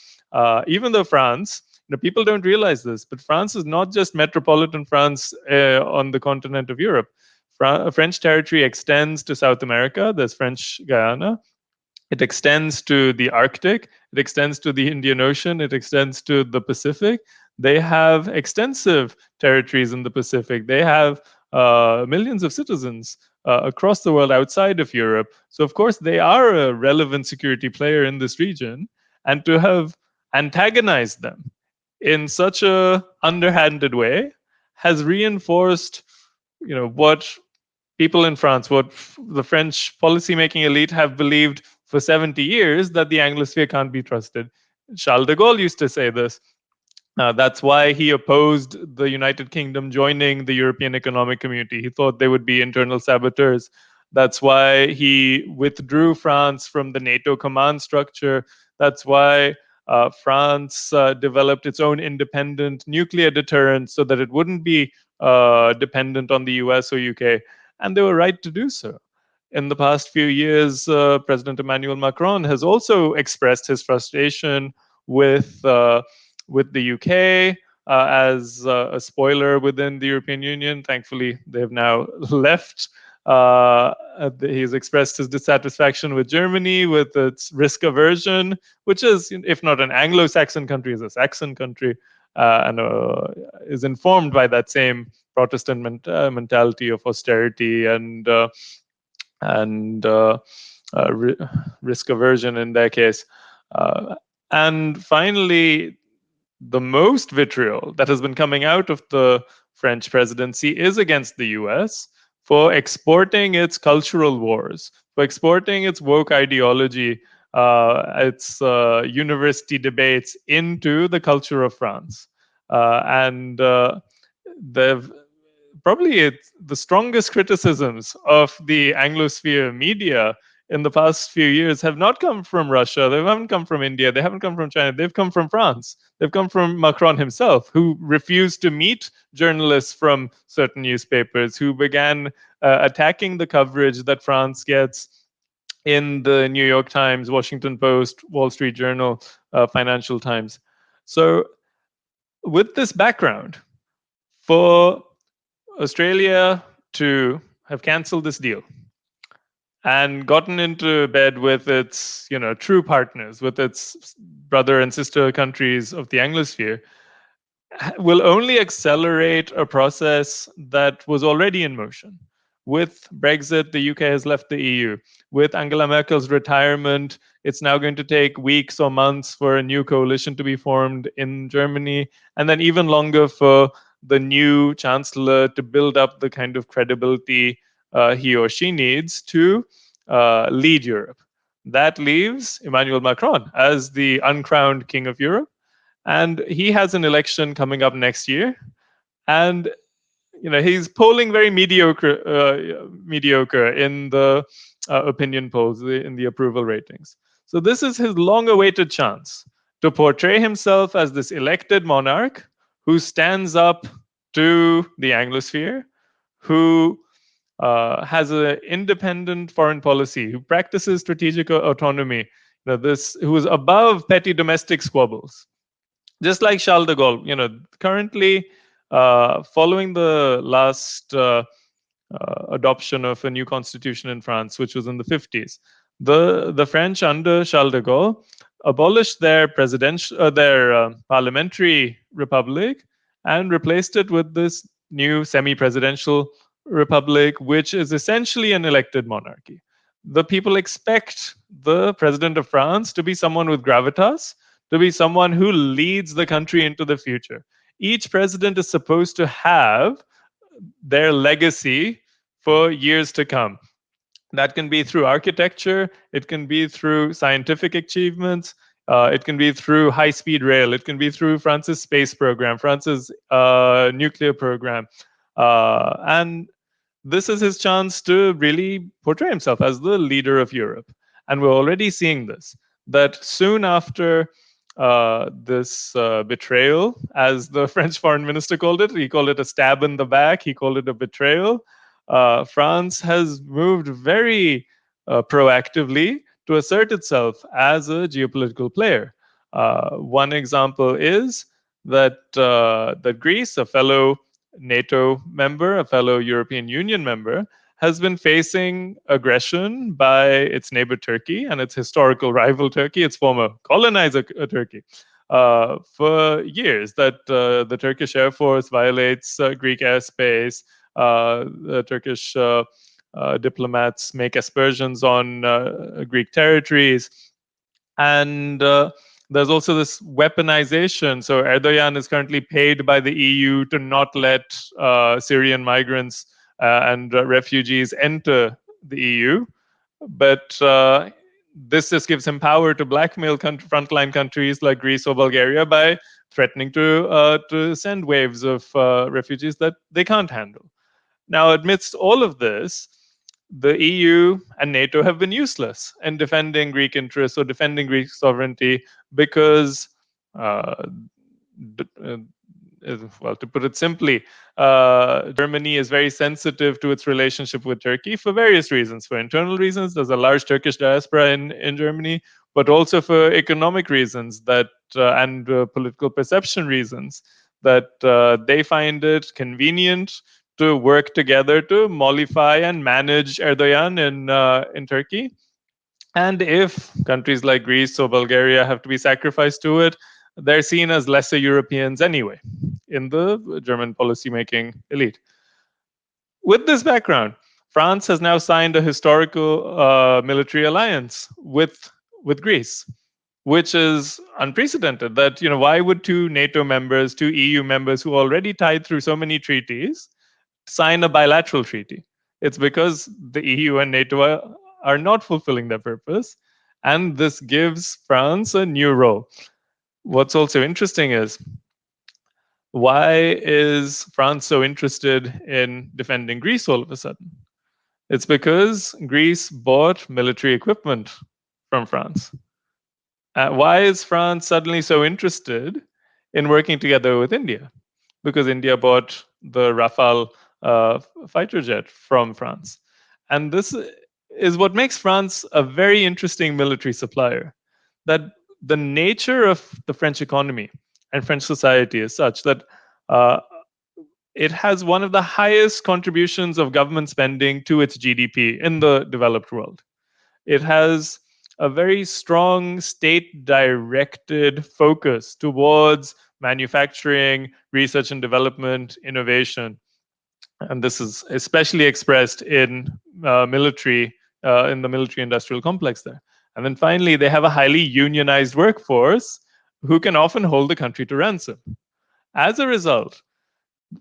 Even though France, people don't realize this, but France is not just metropolitan France on the continent of Europe. French territory extends to South America. There's French Guyana. It extends to the Arctic. It extends to the Indian Ocean. It extends to the Pacific. They have extensive territories in the Pacific. They have millions of citizens across the world outside of Europe. So, of course, they are a relevant security player in this region. And to have antagonized them in such a underhanded way has reinforced, what people in France, what the French policymaking elite have believed for 70 years, that the Anglosphere can't be trusted. Charles de Gaulle used to say this. That's why he opposed the United Kingdom joining the European Economic Community. He thought they would be internal saboteurs. That's why he withdrew France from the NATO command structure. That's why France developed its own independent nuclear deterrent so that it wouldn't be dependent on the US or UK. And they were right to do so. In the past few years, President Emmanuel Macron has also expressed his frustration with the UK as a spoiler within the European Union. Thankfully, they've now left. He's expressed his dissatisfaction with Germany, with its risk aversion, which is, if not an Anglo-Saxon country, is a Saxon country, and is informed by that same Protestant mentality of austerity and risk aversion in their case. Uh, and finally, the most vitriol that has been coming out of the French presidency is against the US for exporting its cultural wars, for exporting its woke ideology, its university debates into the culture of France. And they've probably the strongest criticisms of the Anglosphere media in the past few years have not come from Russia. They haven't come from India. They haven't come from China. They've come from France. They've come from Macron himself, who refused to meet journalists from certain newspapers, who began attacking the coverage that France gets in the New York Times, Washington Post, Wall Street Journal, Financial Times. So, with this background, for Australia to have cancelled this deal and gotten into bed with its, true partners, with its brother and sister countries of the Anglosphere, will only accelerate a process that was already in motion. With Brexit, the UK has left the EU. With Angela Merkel's retirement, it's now going to take weeks or months for a new coalition to be formed in Germany, and then even longer for the new chancellor to build up the kind of credibility he or she needs to lead Europe. That leaves Emmanuel Macron as the uncrowned king of Europe, and he has an election coming up next year, and he's polling very mediocre in the opinion polls, in the approval ratings. So this is his long-awaited chance to portray himself as this elected monarch who stands up to the Anglosphere, who has an independent foreign policy, who practices strategic autonomy, this who is above petty domestic squabbles, just like Charles de Gaulle. Currently, following the last adoption of a new constitution in France, which was in the 50s, the French under Charles de Gaulle abolished their parliamentary republic and replaced it with this new semi-presidential republic, which is essentially an elected monarchy. The people expect the president of France to be someone with gravitas, to be someone who leads the country into the future. Each president is supposed to have their legacy for years to come. That can be through architecture, it can be through scientific achievements, It can be through high speed rail. It can be through France's space program, France's nuclear program. And this is his chance to really portray himself as the leader of Europe. And we're already seeing this, that soon after this betrayal, as the French foreign minister called it, he called it a stab in the back, he called it a betrayal. France has moved very proactively to assert itself as a geopolitical player. One example is that Greece, a fellow NATO member, a fellow European Union member, has been facing aggression by its neighbor Turkey and its historical rival Turkey, its former colonizer Turkey, for years. That the Turkish Air Force violates Greek airspace, the Turkish diplomats make aspersions on Greek territories, and there's also this weaponization. So Erdogan is currently paid by the EU to not let Syrian migrants and refugees enter the EU, but this just gives him power to blackmail frontline countries like Greece or Bulgaria by threatening to send waves of refugees that they can't handle. Now, amidst all of this, the EU and NATO have been useless in defending Greek interests or defending Greek sovereignty because, uh, uh, well, to put it simply, Germany is very sensitive to its relationship with Turkey for various reasons. For internal reasons, there's a large Turkish diaspora in Germany, but also for economic reasons and political perception reasons, that they find it convenient to work together to mollify and manage Erdogan in Turkey. And if countries like Greece or Bulgaria have to be sacrificed to it, they're seen as lesser Europeans anyway in the German policymaking elite. With this background, France has now signed a historical military alliance with Greece, which is unprecedented. That, why would two NATO members, two EU members who already tied through so many treaties, sign a bilateral treaty? It's because the EU and NATO are not fulfilling their purpose, and this gives France a new role. What's also interesting is, why is France so interested in defending Greece all of a sudden? It's because Greece bought military equipment from France. Why is France suddenly so interested in working together with India? Because India bought the Rafale fighter jet from France. And this is what makes France a very interesting military supplier. That the nature of the French economy and French society is such that uh, it has one of the highest contributions of government spending to its GDP in the developed world. It has a very strong state directed focus towards manufacturing, research and development, innovation. And this is especially expressed in the military industrial complex there. And then finally, they have a highly unionized workforce who can often hold the country to ransom. As a result,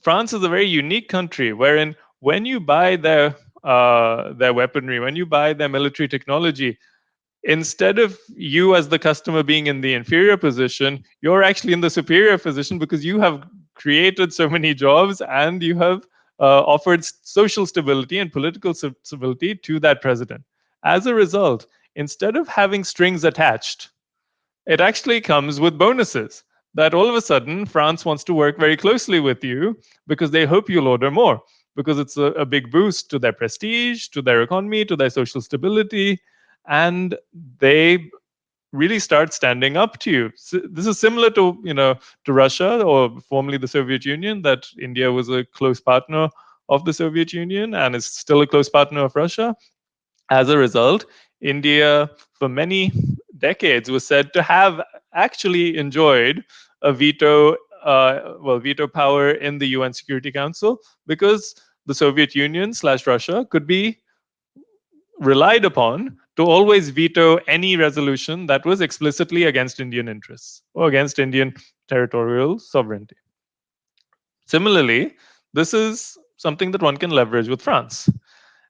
France is a very unique country wherein when you buy their weaponry, when you buy their military technology, instead of you as the customer being in the inferior position, you're actually in the superior position because you have created so many jobs and you have offered social stability and political stability to that president. As a result, instead of having strings attached, it actually comes with bonuses. That all of a sudden, France wants to work very closely with you because they hope you'll order more, because it's a big boost to their prestige, to their economy, to their social stability, and they really start standing up to you. So this is similar to to Russia, or formerly the Soviet Union, that India was a close partner of the Soviet Union and is still a close partner of Russia. As a result, India, for many decades, was said to have actually enjoyed a veto power in the UN Security Council, because the Soviet Union slash Russia could be relied upon to always veto any resolution that was explicitly against Indian interests or against Indian territorial sovereignty. Similarly, this is something that one can leverage with France.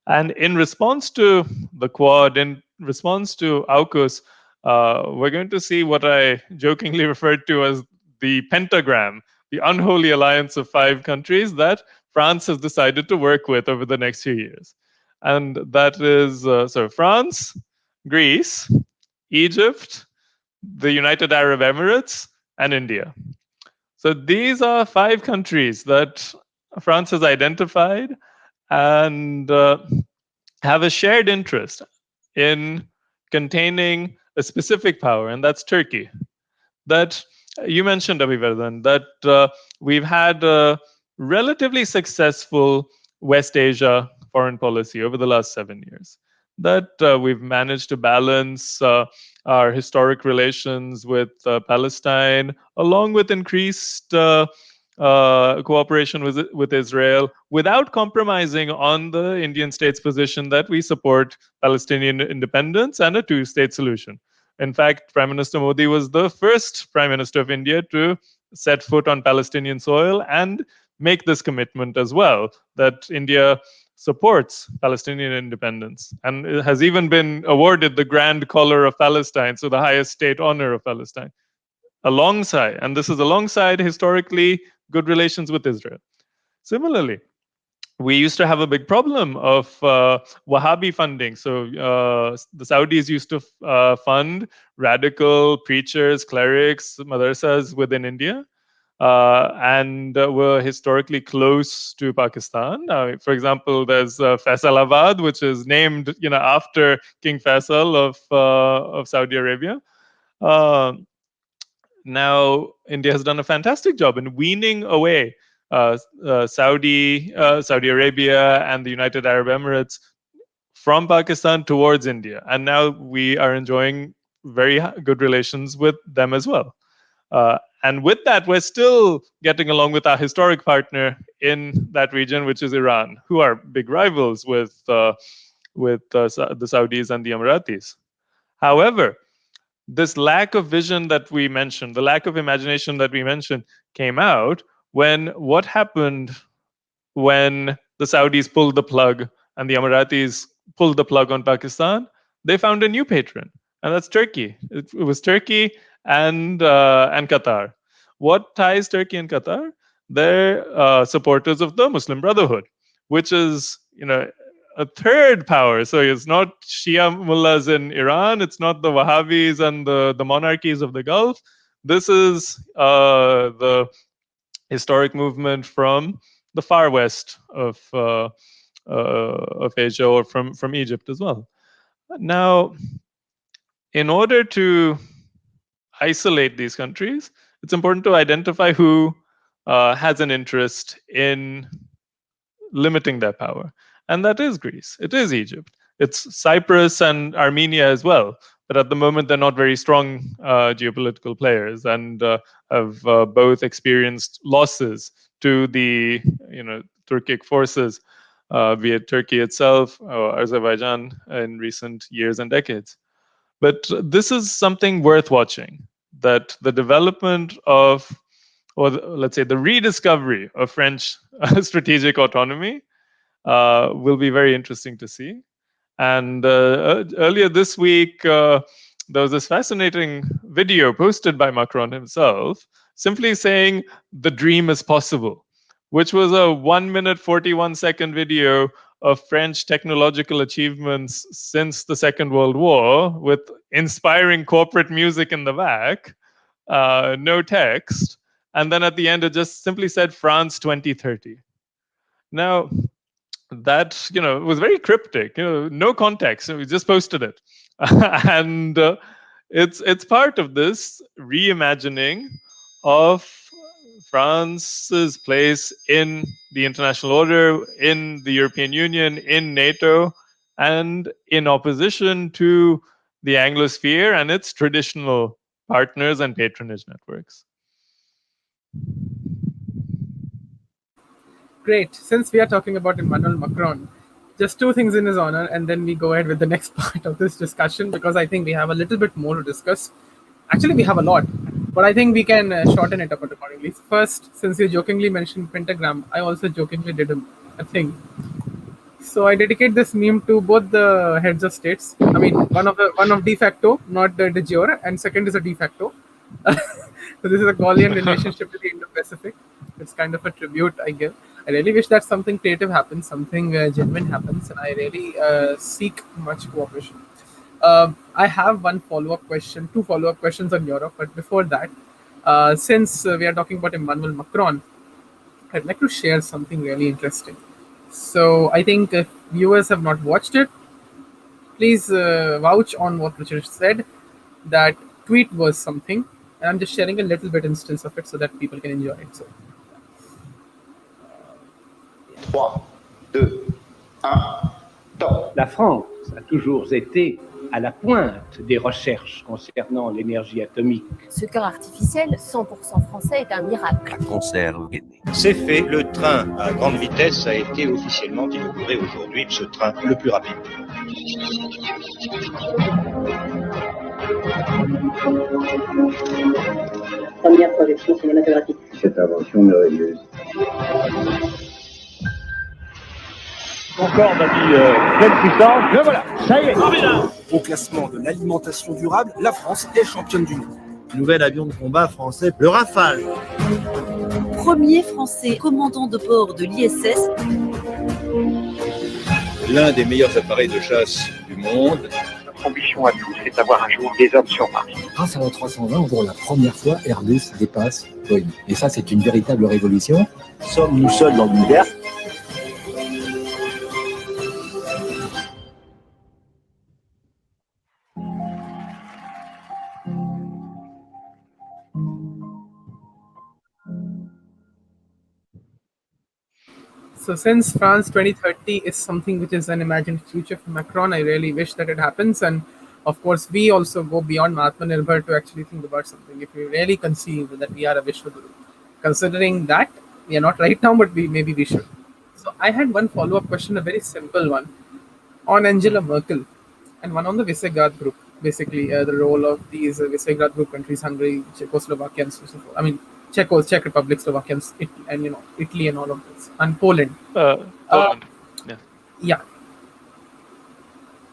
And in response to the Quad, in response to AUKUS, we're going to see what I jokingly referred to as the pentagram, the unholy alliance of five countries that France has decided to work with over the next few years. And that is so France, Greece, Egypt, the United Arab Emirates, and India. So these are five countries that France has identified and have a shared interest in containing a specific power, and that's Turkey. That you mentioned, Abhivardhan, that we've had a relatively successful West Asia foreign policy over the last 7 years. That we've managed to balance our historic relations with Palestine, along with increased cooperation with Israel, without compromising on the Indian state's position that we support Palestinian independence and a two-state solution. In fact, Prime Minister Modi was the first Prime Minister of India to set foot on Palestinian soil and make this commitment as well, that India supports Palestinian independence and it has even been awarded the Grand Collar of Palestine, so the highest state honor of Palestine, alongside, and this is alongside historically good relations with Israel. Similarly, we used to have a big problem of Wahhabi funding. So the Saudis used to fund radical preachers, clerics, madrasas within India. And were historically close to Pakistan. For example, there's Faisalabad, which is named, after King Faisal of Saudi Arabia. Uh, Now India has done a fantastic job in weaning away Saudi Arabia, and the United Arab Emirates from Pakistan towards India, and now we are enjoying very good relations with them as well. And with that, we're still getting along with our historic partner in that region, which is Iran, who are big rivals with the Saudis and the Emiratis. However, this lack of vision that we mentioned, the lack of imagination that we mentioned, came out when what happened when the Saudis pulled the plug and the Emiratis pulled the plug on Pakistan. They found a new patron, and that's Turkey. It was Turkey and Qatar. What ties Turkey and Qatar? They're supporters of the Muslim Brotherhood, which is a third power. So it's not Shia mullahs in Iran. It's not the Wahhabis and the monarchies of the Gulf. This is the historic movement from the far west of Asia, or from Egypt as well. Now, in order to isolate these countries, it's important to identify who has an interest in limiting their power. And that is Greece. It is Egypt. It's Cyprus and Armenia as well. But at the moment, they're not very strong geopolitical players, and have both experienced losses to the Turkic forces, be it Turkey itself or Azerbaijan, in recent years and decades. But this is something worth watching, that the development of, or let's say the rediscovery of French strategic autonomy will be very interesting to see. And earlier this week, there was this fascinating video posted by Macron himself, simply saying the dream is possible, which was a 1 minute, 41-second video of French technological achievements since the Second World War, with inspiring corporate music in the back, no text. And then at the end, it just simply said France 2030. Now, that was very cryptic, no context, we just posted it. And it's part of this reimagining of France's place in the international order, in the European Union, in NATO, and in opposition to the Anglosphere and its traditional partners and patronage networks. Great. Since we are talking about Emmanuel Macron, just two things in his honor, and then we go ahead with the next part of this discussion, because I think we have a little bit more to discuss. Actually, we have a lot, but I think we can shorten it up accordingly. First, since you jokingly mentioned pentagram, I also jokingly did a thing. So I dedicate this meme to both the heads of states. I mean, one of de facto, not the de jure, and second is a de facto. So this is a Gaulian relationship with the Indo-Pacific. It's kind of a tribute I give. I really wish that something creative happens, something genuine happens, and I really seek much cooperation. I have one follow-up question, two follow-up questions on Europe, but before that, since we are talking about Emmanuel Macron, I'd like to share something really interesting. So I think if viewers have not watched it, please vouch on what Richard said. That tweet was something, and I'm just sharing a little bit instance of it so that people can enjoy it. So 3, 2, 1, top. La France a toujours été à la pointe des recherches concernant l'énergie atomique. Ce cœur artificiel 100% français est un miracle. La conserve. C'est fait, le train à grande vitesse a été officiellement inauguré aujourd'hui, ce train le plus rapide. Première projection cinématographique. Cette invention merveilleuse. Concorde a mis pleine puissance, le voilà, ça y est. Au classement de l'alimentation durable, la France est championne du monde. Nouvel avion de combat français, le Rafale. Premier français commandant de bord de l'ISS. L'un des meilleurs appareils de chasse du monde. Notre ambition à tous, c'est d'avoir un jour des hommes sur Mars. Grâce à la 320, pour la première fois, Airbus dépasse Boeing. Et ça, c'est une véritable révolution. Sommes-nous seuls dans l'univers? So since France 2030 is something which is an imagined future for Macron, I really wish that it happens. And of course, we also go beyond Atmanirbhar to actually think about something. If we really conceive that we are a Vishwaguru, considering that we are not right now, but maybe we should. So I had one follow-up question, a very simple one, on Angela Merkel, and one on the Visegrad group. Basically, the role of these Visegrad group countries, Hungary, Czechoslovakia, and so forth. I mean, Czech Republic, Slovakia, and Italy, and all of this, and Poland. Poland. Yeah.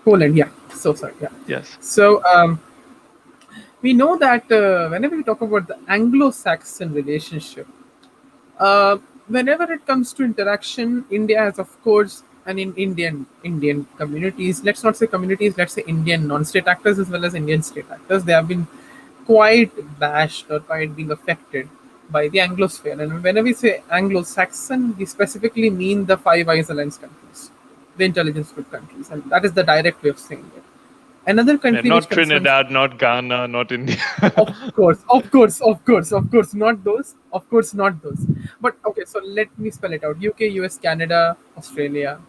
Poland. Yeah. So sorry. Yeah. Yes. So we know that whenever we talk about the Anglo-Saxon relationship, whenever it comes to interaction, India has, of course, and in Indian communities, let's not say communities, let's say Indian non-state actors as well as Indian state actors, they have been quite bashed or quite being affected by the Anglosphere. And whenever we say Anglo-Saxon, we specifically mean the Five Eyes Alliance countries, the intelligence group countries, and that is the direct way of saying it. Another country, not Trinidad, not Ghana, not India. of course, not those. Of course, not those. But okay, so let me spell it out: UK, US, Canada, Australia,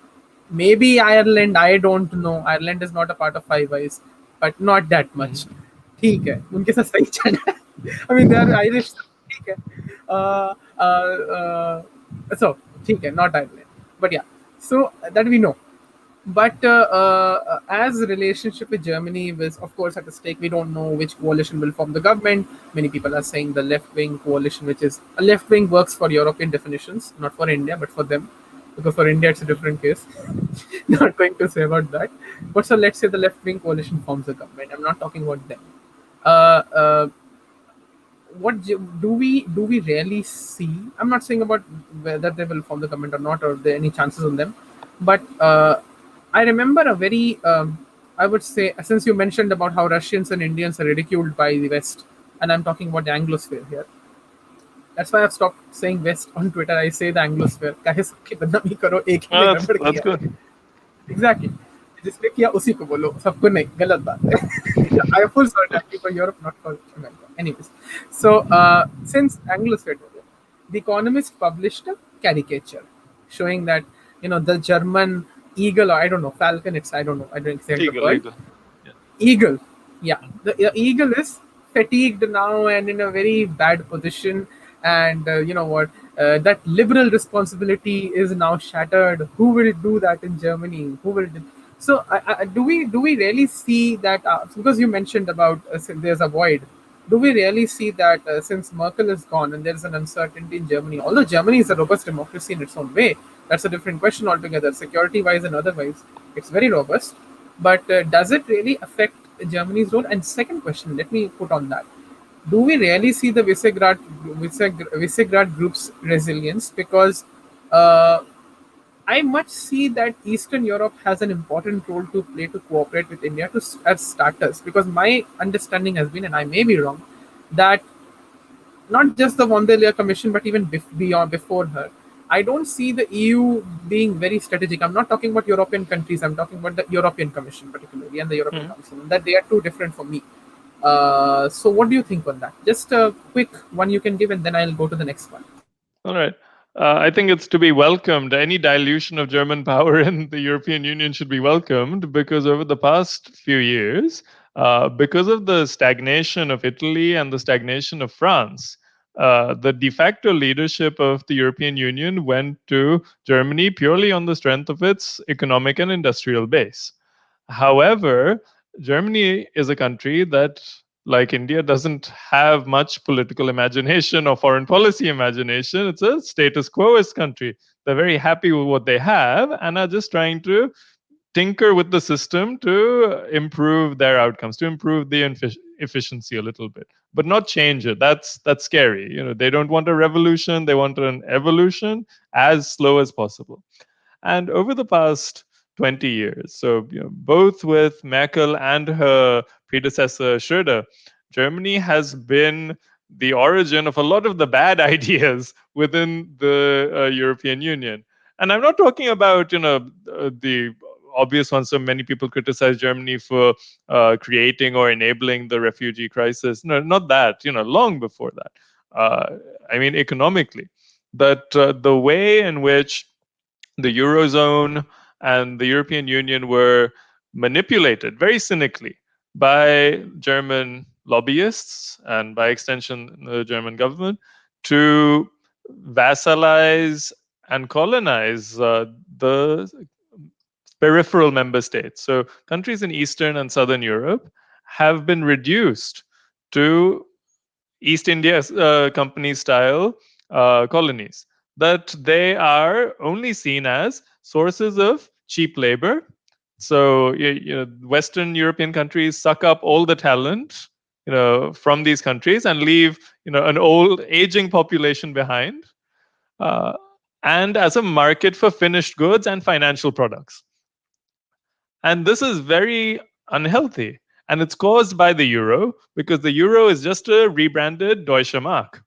maybe Ireland. I don't know. Ireland is not a part of Five Eyes, but not that much. ठीक है, उनके साथ सही चल रहा है. I mean, they are Irish. ठीक है. So ठीक है, not Ireland, but yeah. So that we know. But as a relationship with Germany was, of course, at stake, we don't know which coalition will form the government. Many people are saying the left-wing coalition, which is a left-wing, works for European definitions, not for India, but for them. Because for India, it's a different case. Not going to say about that. But so let's say the left-wing coalition forms a government. I'm not talking about them. What do we really see? I'm not saying about whether they will form the government or not, or there are any chances on them. But I remember a very, I would say, since you mentioned about how Russians and Indians are ridiculed by the West, and I'm talking about the Anglosphere here. That's why I've stopped saying West on Twitter. I say the Anglosphere. That's good. Exactly. जिसने किया उसी को बोलो, सबको नहीं, गलत बात है. I am full solidarity for Europe, not for America. Anyways, so since Anglosphere, The Economist published a caricature showing that the German eagle, or I don't know, falcon. I don't know. I don't say the word. Eagle. Yeah, the eagle is fatigued now and in a very bad position. And you know what? That liberal responsibility is now shattered. Who will do that in Germany? Who will? So do we really see that? Because you mentioned about there's a void. Do we really see that since Merkel is gone and there's an uncertainty in Germany? Although Germany is a robust democracy in its own way, That's a different question altogether. Security-wise and otherwise, it's very robust. But does it really affect Germany's role? And second question, let me put on that: do we really see the Visegrad group's resilience? Because uh, I much see that Eastern Europe has an important role to play to cooperate with India as starters. Because my understanding has been, and I may be wrong, that not just the von der Leyen Commission, but even beyond before her, I don't see the EU being very strategic. I'm not talking about European countries. I'm talking about the European Commission particularly and the European Council. And that they are too different for me. So what do you think on that? Just a quick one you can give, and then I'll go to the next one. All right. I think it's to be welcomed. Any dilution of German power in the European Union should be welcomed, because over the past few years, because of the stagnation of Italy and the stagnation of France, the de facto leadership of the European Union went to Germany purely on the strength of its economic and industrial base. However, Germany is a country that, like India, doesn't have much political imagination or foreign policy imagination. It's a status quoist country. They're very happy with what they have and are just trying to tinker with the system to improve their outcomes, to improve the efficiency a little bit, but not change it. That's scary. They don't want a revolution. They want an evolution as slow as possible. And over the past 20 years, so both with Merkel and her predecessor Schröder, Germany has been the origin of a lot of the bad ideas within the European Union. And I'm not talking about the obvious ones. So many people criticize Germany for creating or enabling the refugee crisis. No, not that. Long before that. I mean, economically, but the way in which the Eurozone and the European Union were manipulated very cynically by German lobbyists and by extension the German government to vassalize and colonize the peripheral member states. So countries in Eastern and Southern Europe have been reduced to East India Company style colonies, that they are only seen as sources of cheap labor. So Western European countries suck up all the talent from these countries and leave an old aging population behind, uh, and as a market for finished goods and financial products. And this is very unhealthy. And it's caused by the euro, because the euro is just a rebranded Deutsche Mark,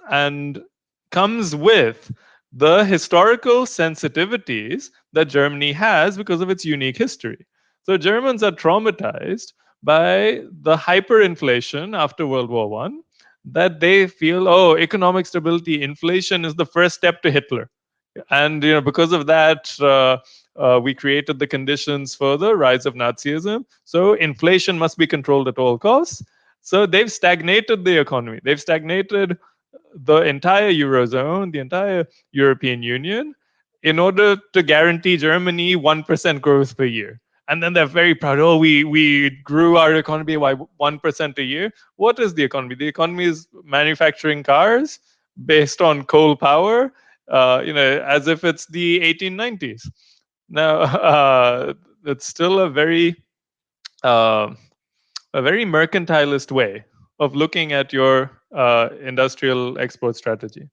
and comes with the historical sensitivities that Germany has because of its unique history. So Germans are traumatized by the hyperinflation after World War One, that they feel, oh, economic stability, inflation is the first step to Hitler. And because of that, we created the conditions for the rise of Nazism. So inflation must be controlled at all costs. So they've stagnated the economy. They've stagnated the entire Eurozone, the entire European Union, in order to guarantee Germany 1% growth per year. And then they're very proud, oh, we grew our economy by 1% a year. What is the economy? The economy is manufacturing cars based on coal power, as if it's the 1890s. Now, it's still uh, a very mercantilist way of looking at your industrial export strategy.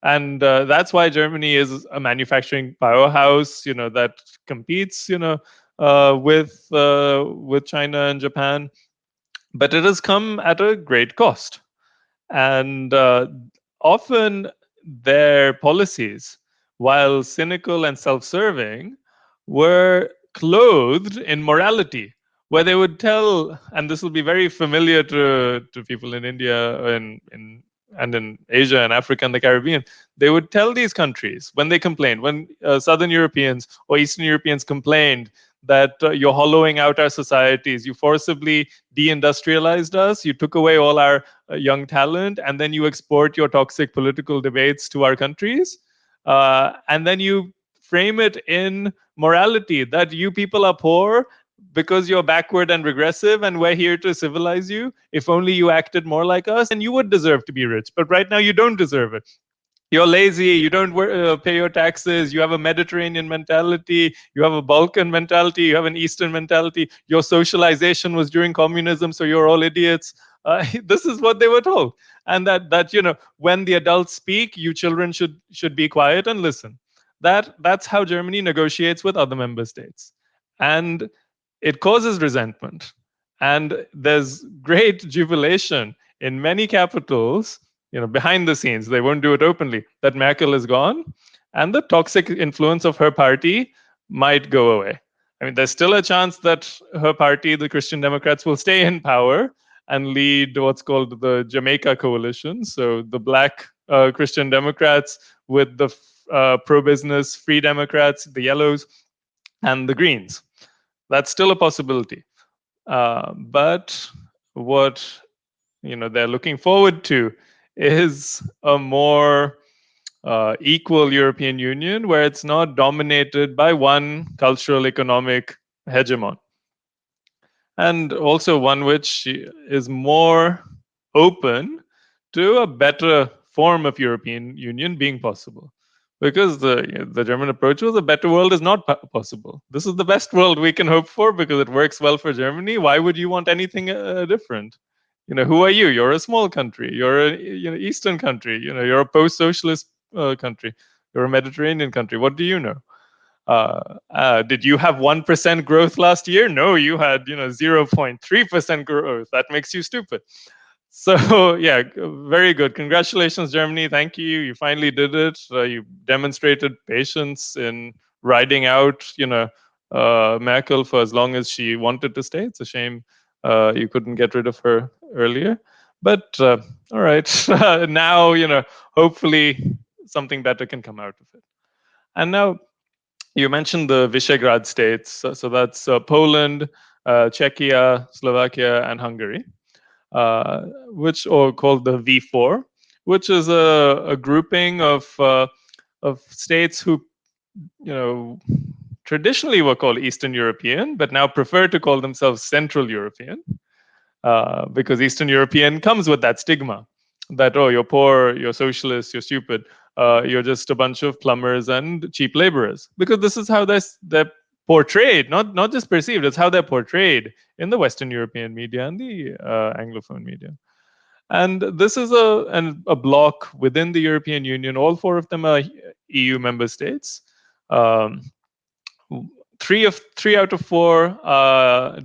And that's why Germany is a manufacturing powerhouse, that competes, with China and Japan. But it has come at a great cost. And often their policies, while cynical and self-serving, were clothed in morality, where they would tell, and this will be very familiar to people in India and in Asia and Africa and the Caribbean, they would tell these countries when they complained, when Southern Europeans or Eastern Europeans complained that you're hollowing out our societies, you forcibly deindustrialized us, you took away all our young talent, and then you export your toxic political debates to our countries, and then you frame it in morality that you people are poor because you're backward and regressive and we're here to civilize you. If only you acted more like us, and you would deserve to be rich. But right now you don't deserve it. You're lazy, you don't pay your taxes, you have a Mediterranean mentality, you have a Balkan mentality, you have an Eastern mentality, your socialization was during communism, so you're all idiots. This is what they were told. And that when the adults speak, you children should be quiet and listen. That's how Germany negotiates with other member states. And it causes resentment. And there's great jubilation in many capitals, behind the scenes. They won't do it openly, that Merkel is gone and the toxic influence of her party might go away. I mean, there's still a chance that her party, the Christian Democrats, will stay in power and lead what's called the Jamaica coalition. So the black Christian Democrats with the pro-business Free Democrats, the yellows, and the greens. That's still a possibility. But what they're looking forward to is a more equal European Union where it's not dominated by one cultural economic hegemon, and also one which is more open to a better form of European Union being possible. Because the German approach was a better world is not possible. This is the best world we can hope for because it works well for Germany. Why would you want anything different? Who are you? You're a small country. You're a Eastern country. You're a post-socialist country. You're a Mediterranean country. What do you know? Did you have 1% growth last year? No, you had 0.3% growth. That makes you stupid. So yeah, very good. Congratulations, Germany. Thank you. You finally did it. You demonstrated patience in riding out, Merkel for as long as she wanted to stay. It's a shame you couldn't get rid of her earlier. But all right, now hopefully something better can come out of it. And now you mentioned the Visegrad states. So that's Poland, Czechia, Slovakia, and Hungary. Which are called the V4, which is a grouping of states who, traditionally were called Eastern European, but now prefer to call themselves Central European, because Eastern European comes with that stigma that, oh, you're poor, you're socialist, you're stupid, you're just a bunch of plumbers and cheap laborers. Because this is how they're portrayed, not just perceived, it's how they're portrayed in the Western European media and the Anglophone media. And this is a bloc within the European Union. All four of them are EU member states. Three out of four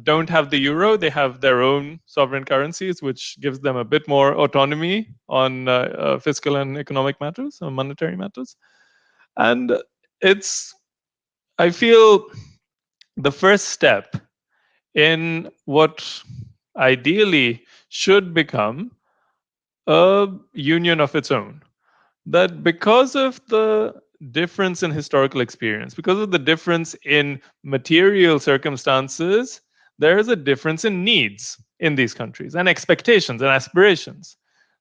don't have the euro. They have their own sovereign currencies, which gives them a bit more autonomy on fiscal and economic matters, or monetary matters. And it's, I feel, the first step in what ideally should become a union of its own. That because of the difference in historical experience, because of the difference in material circumstances, there is a difference in needs in these countries and expectations and aspirations.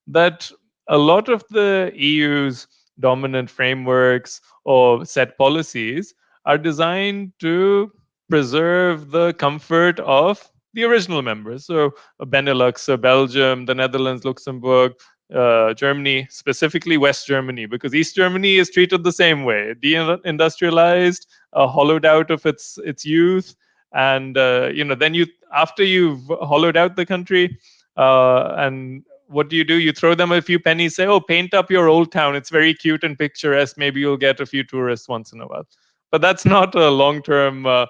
That a lot of the EU's dominant frameworks or set policies are designed to preserve the comfort of the original members. So Benelux, so Belgium, the Netherlands, Luxembourg, Germany, specifically West Germany, because East Germany is treated the same way, deindustrialized, hollowed out of its youth, and then after you've hollowed out the country, and what do? You throw them a few pennies, say, oh, paint up your old town, it's very cute and picturesque, maybe you'll get a few tourists once in a while. But that's not a long-term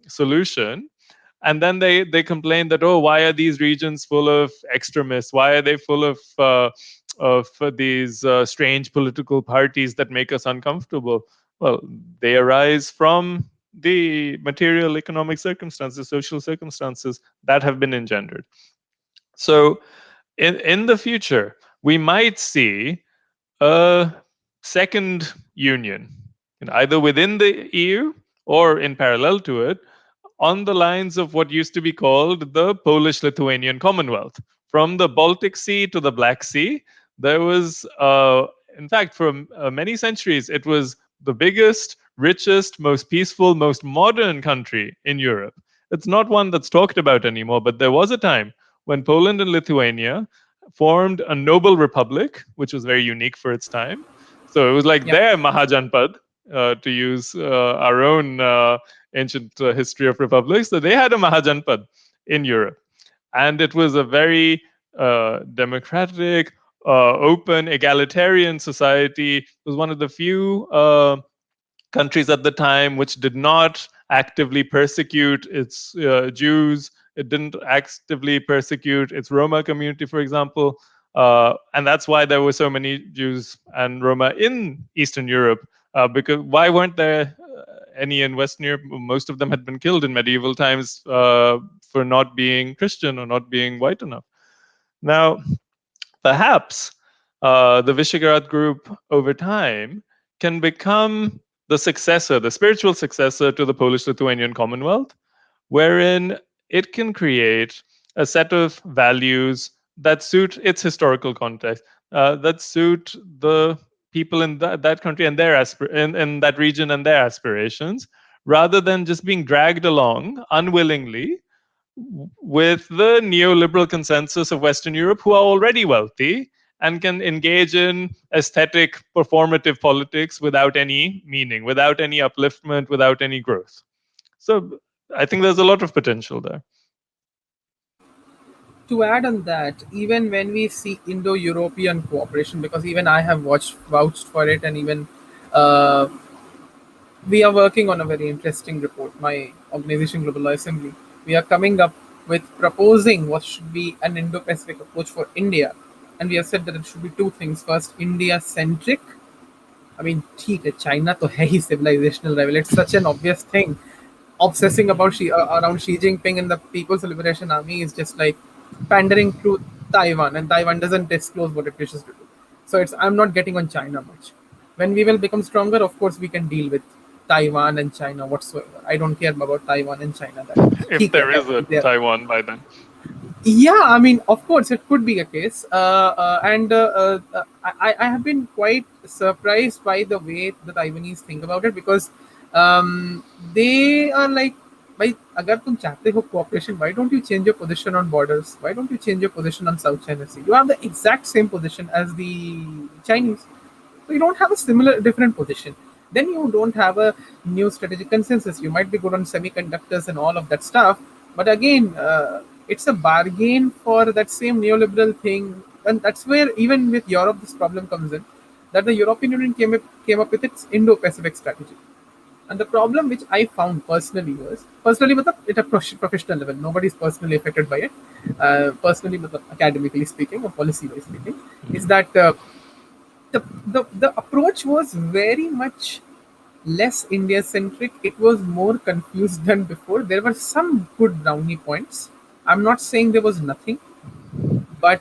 solution. And then they complain that, oh, why are these regions full of extremists? Why are they full of these strange political parties that make us uncomfortable? Well, they arise from the material economic circumstances, social circumstances that have been engendered. So in the future, we might see a second union, either within the EU or in parallel to it, on the lines of what used to be called the Polish-Lithuanian Commonwealth. From the Baltic Sea to the Black Sea, there was, in fact, for many centuries, it was the biggest, richest, most peaceful, most modern country in Europe. It's not one that's talked about anymore, but there was a time when Poland and Lithuania formed a noble republic, which was very unique for its time. So it was like their Mahajanpad, to use our own ancient history of republics. So they had a Mahajanpad in Europe. And it was a very democratic, open, egalitarian society. It was one of the few countries at the time which did not actively persecute its Jews. It didn't actively persecute its Roma community, for example. And that's why there were so many Jews and Roma in Eastern Europe. Because why weren't there any in Western Europe? Most of them had been killed in medieval times for not being Christian or not being white enough. Now, perhaps the Visegrad group over time can become the successor, the spiritual successor to the Polish-Lithuanian Commonwealth, wherein it can create a set of values that suit its historical context, that suit the people in that country and their in that region and their aspirations, rather than just being dragged along unwillingly with the neoliberal consensus of Western Europe, who are already wealthy and can engage in aesthetic, performative politics without any meaning, without any upliftment, without any growth. So I think there's a lot of potential there. To add on that, even when we see Indo-European cooperation, because even I have vouched for it, and even uh, we are working on a very interesting report. My organization, Global Assembly, we are coming up with proposing what should be an Indo-Pacific approach for India, and we have said that it should be two things. First, India-centric. I mean, ठीक है, China तो है ही civilizational rival. It's such an obvious thing. Obsessing about around Xi Jinping and the People's Liberation Army is just like pandering to Taiwan, and Taiwan doesn't disclose what it wishes to do. So I'm not getting on China much. When we will become stronger, of course, we can deal with Taiwan and China whatsoever. I don't care about Taiwan and China that much. If there is a Taiwan by then. Yeah, I mean, of course, it could be a case. I have been quite surprised by the way the Taiwanese think about it, because they are like, भाई अगर तुम चाहते हो cooperation, why don't you change your position on borders? Why don't you change your position on South China Sea? You have the exact same position as the Chinese. So you don't have a different position. Then you don't have a new strategic consensus. You might be good on semiconductors and all of that stuff, but again, it's a bargain for that same neoliberal thing, and that's where even with Europe this problem comes in. That the European Union came up with its Indo-Pacific strategy, and the problem which I found personally was at a professional level. Nobody's personally affected by it. Personally, academically speaking or policy-wise speaking, is that the approach was very much less India-centric. It was more confused than before. There were some good brownie points. I'm not saying there was nothing, but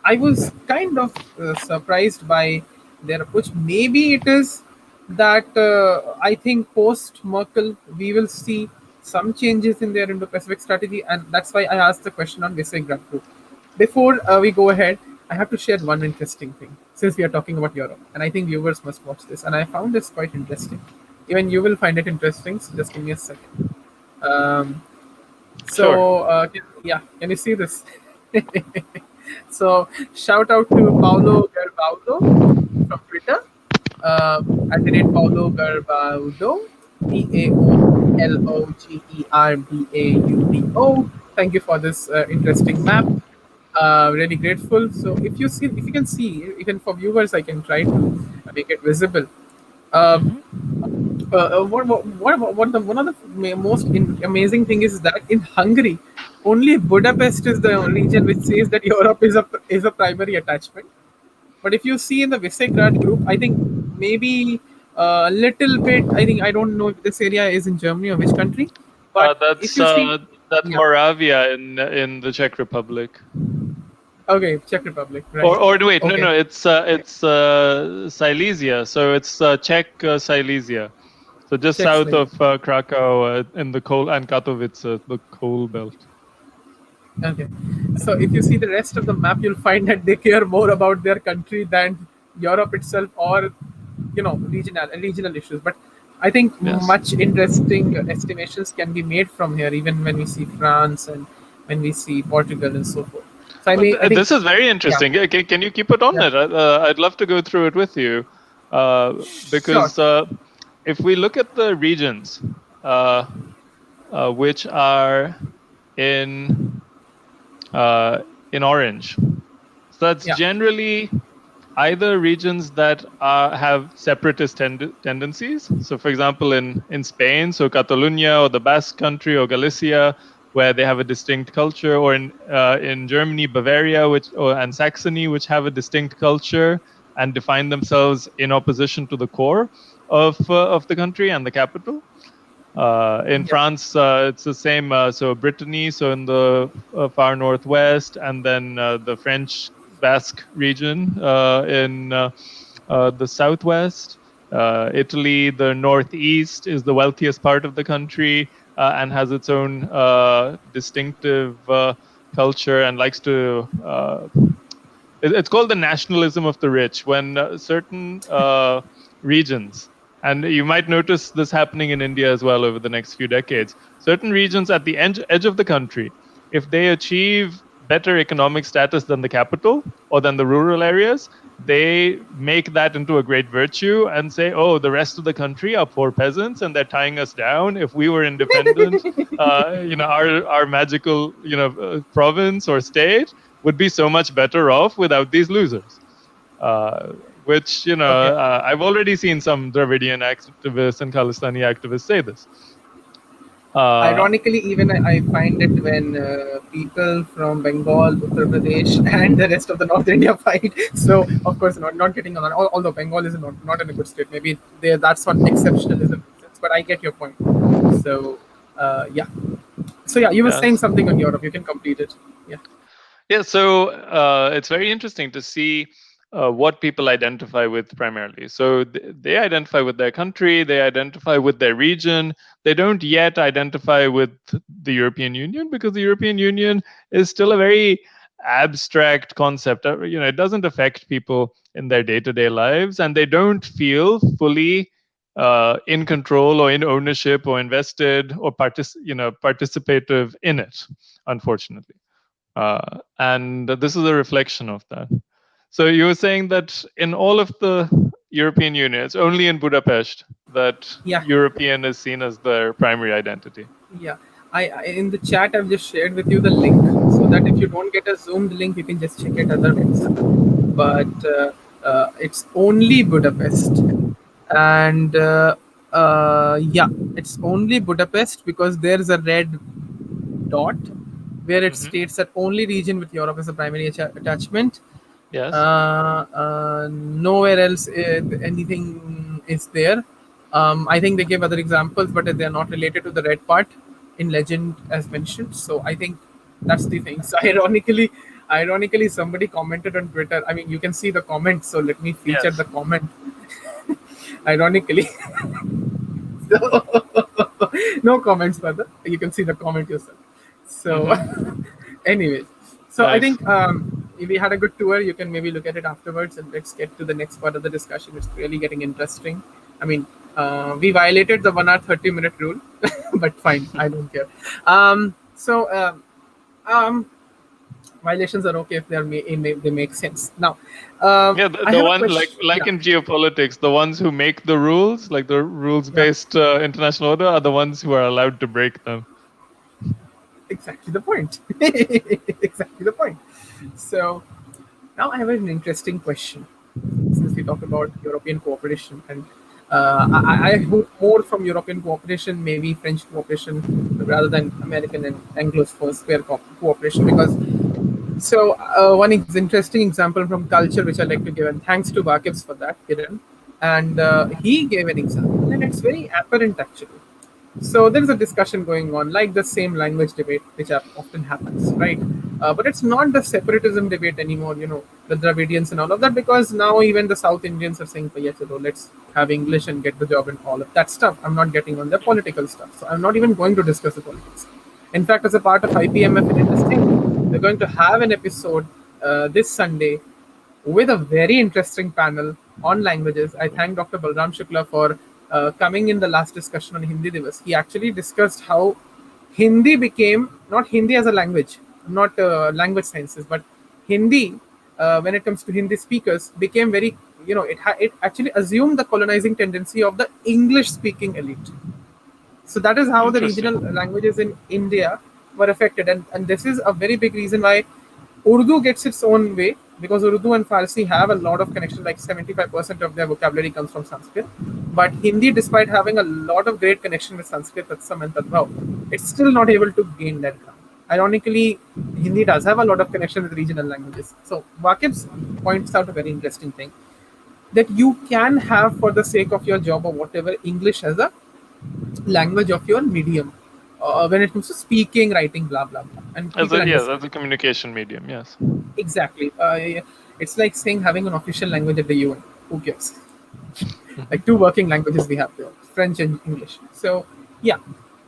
I was kind of surprised by their approach. Maybe it is that I think post-Merkel, we will see some changes in their Indo-Pacific strategy, and that's why I asked the question on Visegrad Group. Before we go ahead, I have to share one interesting thing, since we are talking about Europe, and I think viewers must watch this, and I found this quite interesting. Even you will find it interesting, so just give me a second. Sure. Can you see this? So, shout out to Paulo Garbaudo from Twitter, at the rate Paulo Garbaudo, PAOLOGERBAUDO. Thank you for this interesting map. Really grateful. So if you can see, even for viewers, I can try to make it visible. One of the most amazing thing is that in Hungary, only Budapest is the region which says that Europe is a primary attachment. But if you see in the Visegrad group, I think maybe a little bit. I don't know if this area is in Germany or which country. But if you see, that's Moravia in the Czech Republic. Okay, Czech Republic, right? Or wait, okay. No, it's Silesia. So it's Czech Silesia. So just Czech south Silesia. of Krakow in the coal, and Katowice, the coal belt. Okay, so if you see the rest of the map, you'll find that they care more about their country than Europe itself, or regional issues. But I think much interesting estimations can be made from here, even when we see France and when we see Portugal and so forth. So So I think this is very interesting. yeah. Can you keep it on it? I'd love to go through it with you, because Sure. if we look at the regions which are in in orange, so that's Yeah. generally either regions that have separatist tendencies. So, for example, in Spain, so Catalonia or the Basque Country or Galicia, where they have a distinct culture, or in Germany, Bavaria, and Saxony, which have a distinct culture and define themselves in opposition to the core of the country and the capital. In Yeah. France, it's the same. So Brittany, so in the far northwest, and then the French Basque region in the southwest. Italy, the northeast, is the wealthiest part of the country and has its own distinctive culture and likes to. It's called the nationalism of the rich, when certain regions, and you might notice this happening in India as well over the next few decades, certain regions at the edge of the country, if they achieve better economic status than the capital or than the rural areas, they make that into a great virtue and say, oh, the rest of the country are poor peasants and they're tying us down. If we were independent, our magical, province or state would be so much better off without these losers. Which, I've already seen some Dravidian activists and Khalistani activists say this. Ironically, even I find it when people from Bengal, Uttar Pradesh, and the rest of the North India fight. So, of course, not getting on. Although Bengal is not in a good state, maybe that's one exceptionalism. But I get your point. So, yeah. So yeah, you were saying something on Europe. You can complete it. Yeah. Yeah. So it's very interesting to see what people identify with primarily. So they identify with their country, they identify with their region. They don't yet identify with the European Union, because the European Union is still a very abstract concept. It doesn't affect people in their day-to-day lives, and they don't feel fully in control or in ownership or invested or participative in it, unfortunately. And this is a reflection of that. So you were saying that in all of the European Union, it's only in Budapest that European is seen as their primary identity. Yeah. I in the chat I've just shared with you the link, so that if you don't get a zoomed link, you can just check it otherwise. But it's only Budapest, and yeah, it's only Budapest because there's a red dot where it states that only region with Europe is a primary attachment. Yes. Nowhere else anything is there. I think they gave other examples, but they're not related to the red part in legend as mentioned. So I think that's the thing. So ironically, somebody commented on Twitter. I mean, you can see the comment. So let me feature the comment. Ironically, no comments, brother. You can see the comment yourself. So, anyways, so nice. I think if we had a good tour, you can maybe look at it afterwards, and let's get to the next part of the discussion. It's really getting interesting. I mean, we violated the 1 hour 30-minute rule, but fine, I don't care. Violations are okay if they make sense. Now, the one like in geopolitics, the ones who make the rules, like the rules-based international order, are the ones who are allowed to break them. Exactly the point. Exactly the point. So now I have an interesting question. Since we talk about European cooperation, and I hope more from European cooperation, maybe French cooperation, rather than American and Anglo-sphere cooperation, because one interesting example from culture which I like to give, and thanks to Bakibs for that, Kiran, and he gave an example, and it's very apparent actually. So there is a discussion going on, like the same language debate, which often happens, right? But it's not the separatism debate anymore, the Dravidians and all of that, because now even the South Indians are saying, let's have English and get the job and all of that stuff. I'm not getting on the political stuff. So I'm not even going to discuss the politics. In fact, as a part of IPMF and Interesting, we're going to have an episode this Sunday with a very interesting panel on languages. I thank Dr. Balram Shukla for coming in the last discussion on Hindi Divas. He actually discussed how Hindi became, not Hindi as a language, not language sciences, but Hindi, when it comes to Hindi speakers, became very, it actually assumed the colonizing tendency of the English-speaking elite. So that is how the regional languages in India were affected, and this is a very big reason why Urdu gets its own way, because Urdu and Farsi have a lot of connection, like 75% of their vocabulary comes from Sanskrit. But Hindi, despite having a lot of great connection with Sanskrit, Tatsam and Tadbhav, it's still not able to gain that ground. Ironically, Hindi does have a lot of connection with regional languages. So Waqif points out a very interesting thing, that you can have, for the sake of your job or whatever, English as a language of your medium when it comes to speaking, writing, blah blah blah, and people understand. As a communication medium, yes. Exactly. It's like saying having an official language at the UN. Who cares? Like two working languages we have there, French and English. So yeah,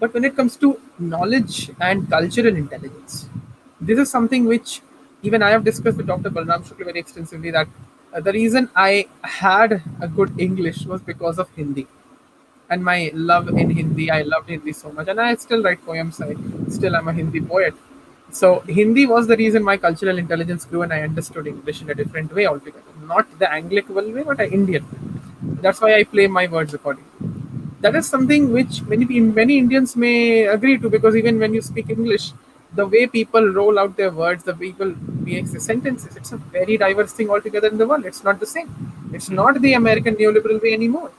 but when it comes to knowledge and cultural intelligence, this is something which even I have discussed with Dr. Balram Shukla very extensively, that the reason I had a good English was because of Hindi and my love in Hindi. I loved Hindi so much, and I still write poems. I still am a Hindi poet. So Hindi was the reason my cultural intelligence grew, and I understood English in a different way altogether. Not the Anglican way, but an Indian way. That's why I play my words accordingly. That is something which many Indians may agree to, because even when you speak English, the way people roll out their words, the people make the sentences, it's a very diverse thing altogether in the world. It's not the same. It's not the American neoliberal way anymore.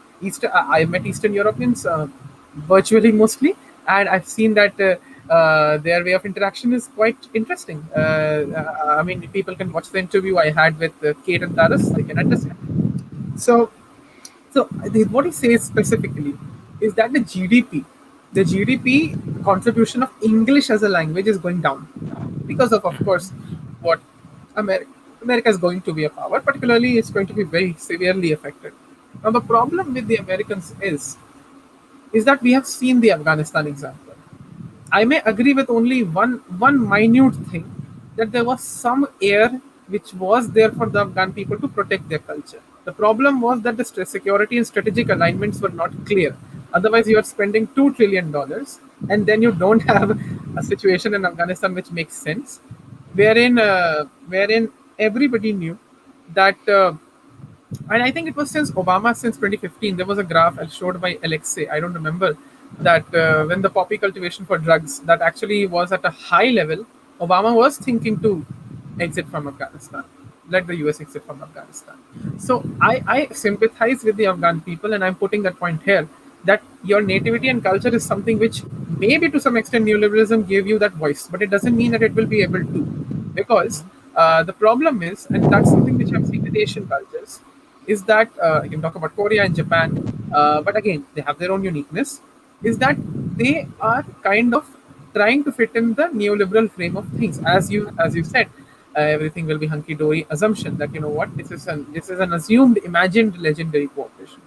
I met Eastern Europeans virtually mostly, and I've seen that their way of interaction is quite interesting. I mean, people can watch the interview I had with Kate and Taras, they can understand. So what he says specifically is that the GDP contribution of English as a language is going down because of course, what America is going to be a power, particularly it's going to be very severely affected. Now, the problem with the Americans is that we have seen the Afghanistan example. I may agree with only one minute thing, that there was some air which was there for the Afghan people to protect their culture. The problem was that the security and strategic alignments were not clear. Otherwise, you are spending $2 trillion, and then you don't have a situation in Afghanistan which makes sense, wherein everybody knew that. And I think it was since 2015, there was a graph showed by Alexei, I don't remember, that when the poppy cultivation for drugs, that actually was at a high level, Obama was thinking to exit from Afghanistan, let the US exit from Afghanistan. So I sympathize with the Afghan people, and I'm putting that point here, that your nativity and culture is something which maybe to some extent neoliberalism gave you that voice, but it doesn't mean that it will be able to. Because the problem is, and that's something which I've seen with Asian cultures, is that you can talk about Korea and Japan, but again, they have their own uniqueness, is that they are kind of trying to fit in the neoliberal frame of things. As you said, everything will be hunky-dory assumption that, you know what, this is an assumed, imagined, legendary cooperation.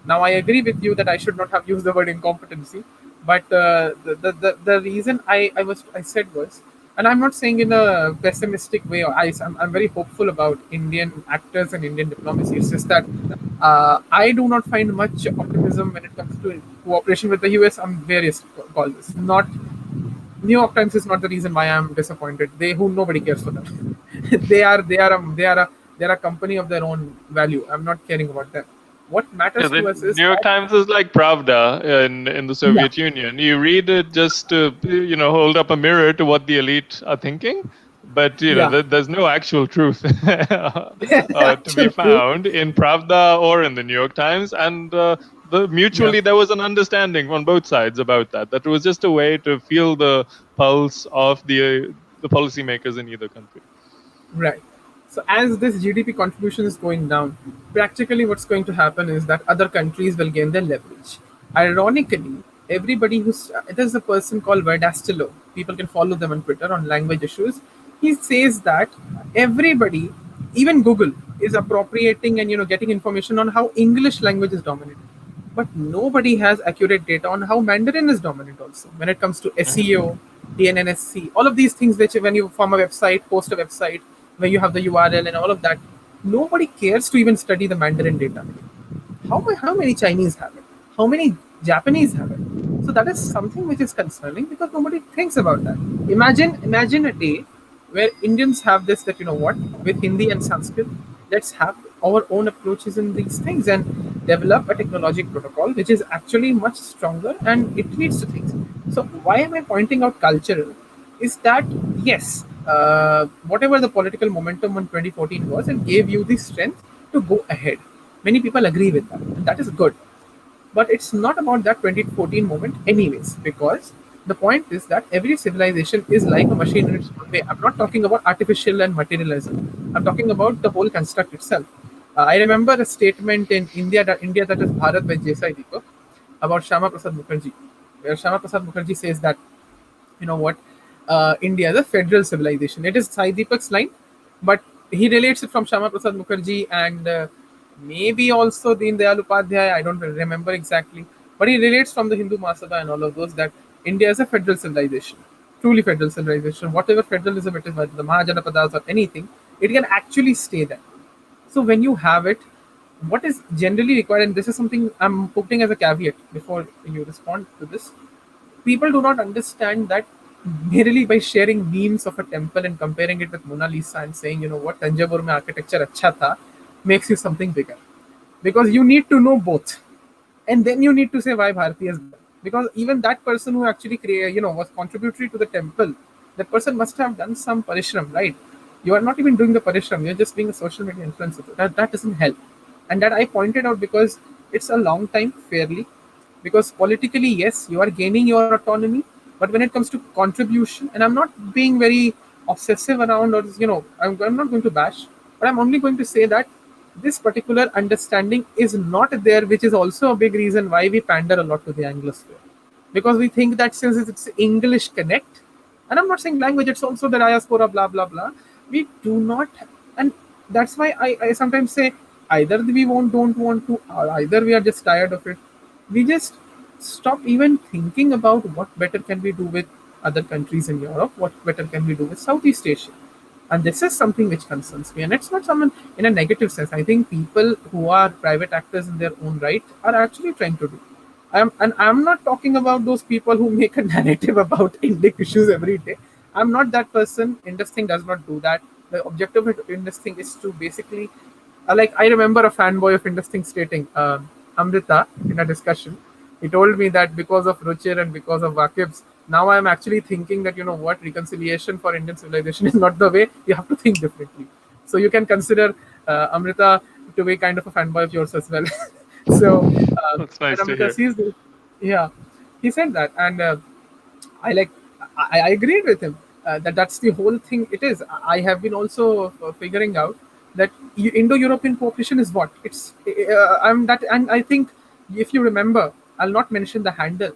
Now, I agree with you that I should not have used the word incompetency, but the reason I said was, and I'm not saying in a pessimistic way, or I'm very hopeful about Indian actors and Indian diplomacy. It's just that I do not find much optimism when it comes to cooperation with the US on various causes. Not New York Times is not the reason why I'm disappointed. Nobody cares for them. they are a company of their own value. I'm not caring about them. What matters to us is New York Times is like Pravda in the Soviet Union. You read it just to hold up a mirror to what the elite are thinking, but there's no actual truth to be found in Pravda or in the New York Times. And mutually there was an understanding on both sides about that. That was just a way to feel the pulse of the policymakers in either country. Right. So as this GDP contribution is going down, practically what's going to happen is that other countries will gain their leverage. Ironically, there's a person called Verdastilo. People can follow them on Twitter on language issues. He says that everybody, even Google, is appropriating and getting information on how English language is dominant. But nobody has accurate data on how Mandarin is dominant also. When it comes to SEO, DNNSC, all of these things which when you form a website, post a website, where you have the URL and all of that, nobody cares to even study the Mandarin data. How many Chinese have it? How many Japanese have it? So that is something which is concerning, because nobody thinks about that. Imagine a day where Indians have this that, what, with Hindi and Sanskrit, let's have our own approaches in these things and develop a technologic protocol which is actually much stronger and it leads to things. So why am I pointing out cultural? Is that yes, whatever the political momentum in 2014 was, it gave you the strength to go ahead. Many people agree with that, and that is good. But it's not about that 2014 moment, anyways, because the point is that every civilization is like a machine in its own way. I'm not talking about artificial and materialism. I'm talking about the whole construct itself. I remember a statement in India that is Bharat by J.S.I. Deepak about Shama Prasad Mukherjee, where Shama Prasad Mukherjee says that, what, India is a federal civilization. It is Sai Deepak's line, but he relates it from Shama Prasad Mukherjee and maybe also Deen Dayal Upadhyay. I don't remember exactly, but he relates from the Hindu Mahasabha and all of those that India is a federal civilization, truly federal civilization. Whatever federalism it is, whether the Mahajanapadas or anything, it can actually stay there. So when you have it, what is generally required, and this is something I'm putting as a caveat before you respond to this, people do not understand that merely by sharing memes of a temple and comparing it with Mona Lisa and saying, what, Tanjavur mein architecture acha tha, makes you something bigger. Because you need to know both. And then you need to say why Bharati is better. Because even that person who actually was contributory to the temple, that person must have done some parishram, right? You are not even doing the parishram, you're just being a social media influencer. That doesn't help. And that I pointed out because it's a long time fairly. Because politically, yes, you are gaining your autonomy, but when it comes to contribution, and I'm not being very obsessive around, or I'm not going to bash, but I'm only going to say that this particular understanding is not there, which is also a big reason why we pander a lot to the Anglosphere. Because we think that since it's English connect, and I'm not saying language, it's also the diaspora, blah, blah, blah, we do not, and that's why I sometimes say either we don't want to, or either we are just tired of it. We just stop even thinking about what better can we do with other countries in Europe, what better can we do with Southeast Asia. And this is something which concerns me. And it's not someone in a negative sense. I think people who are private actors in their own right are actually trying to do. I'm not talking about those people who make a narrative about Indic issues every day. I'm not that person. Indus does not do that. The objective of Indus is to basically, like, I remember a fanboy of Indus stating, Amrita, in a discussion, he told me that because of Ruchir and because of Waqifs, now I'm actually thinking that, what, reconciliation for Indian civilization is not the way. You have to think differently. So you can consider Amrita to be kind of a fanboy of yours as well. So That's nice to Amrita hear. sees this. Yeah, he said that, and I like I agreed with him that that's the whole thing. It is. I have been also figuring out that Indo-European cooperation is what it's. I'm that, and I think if you remember, I'll not mention the handle.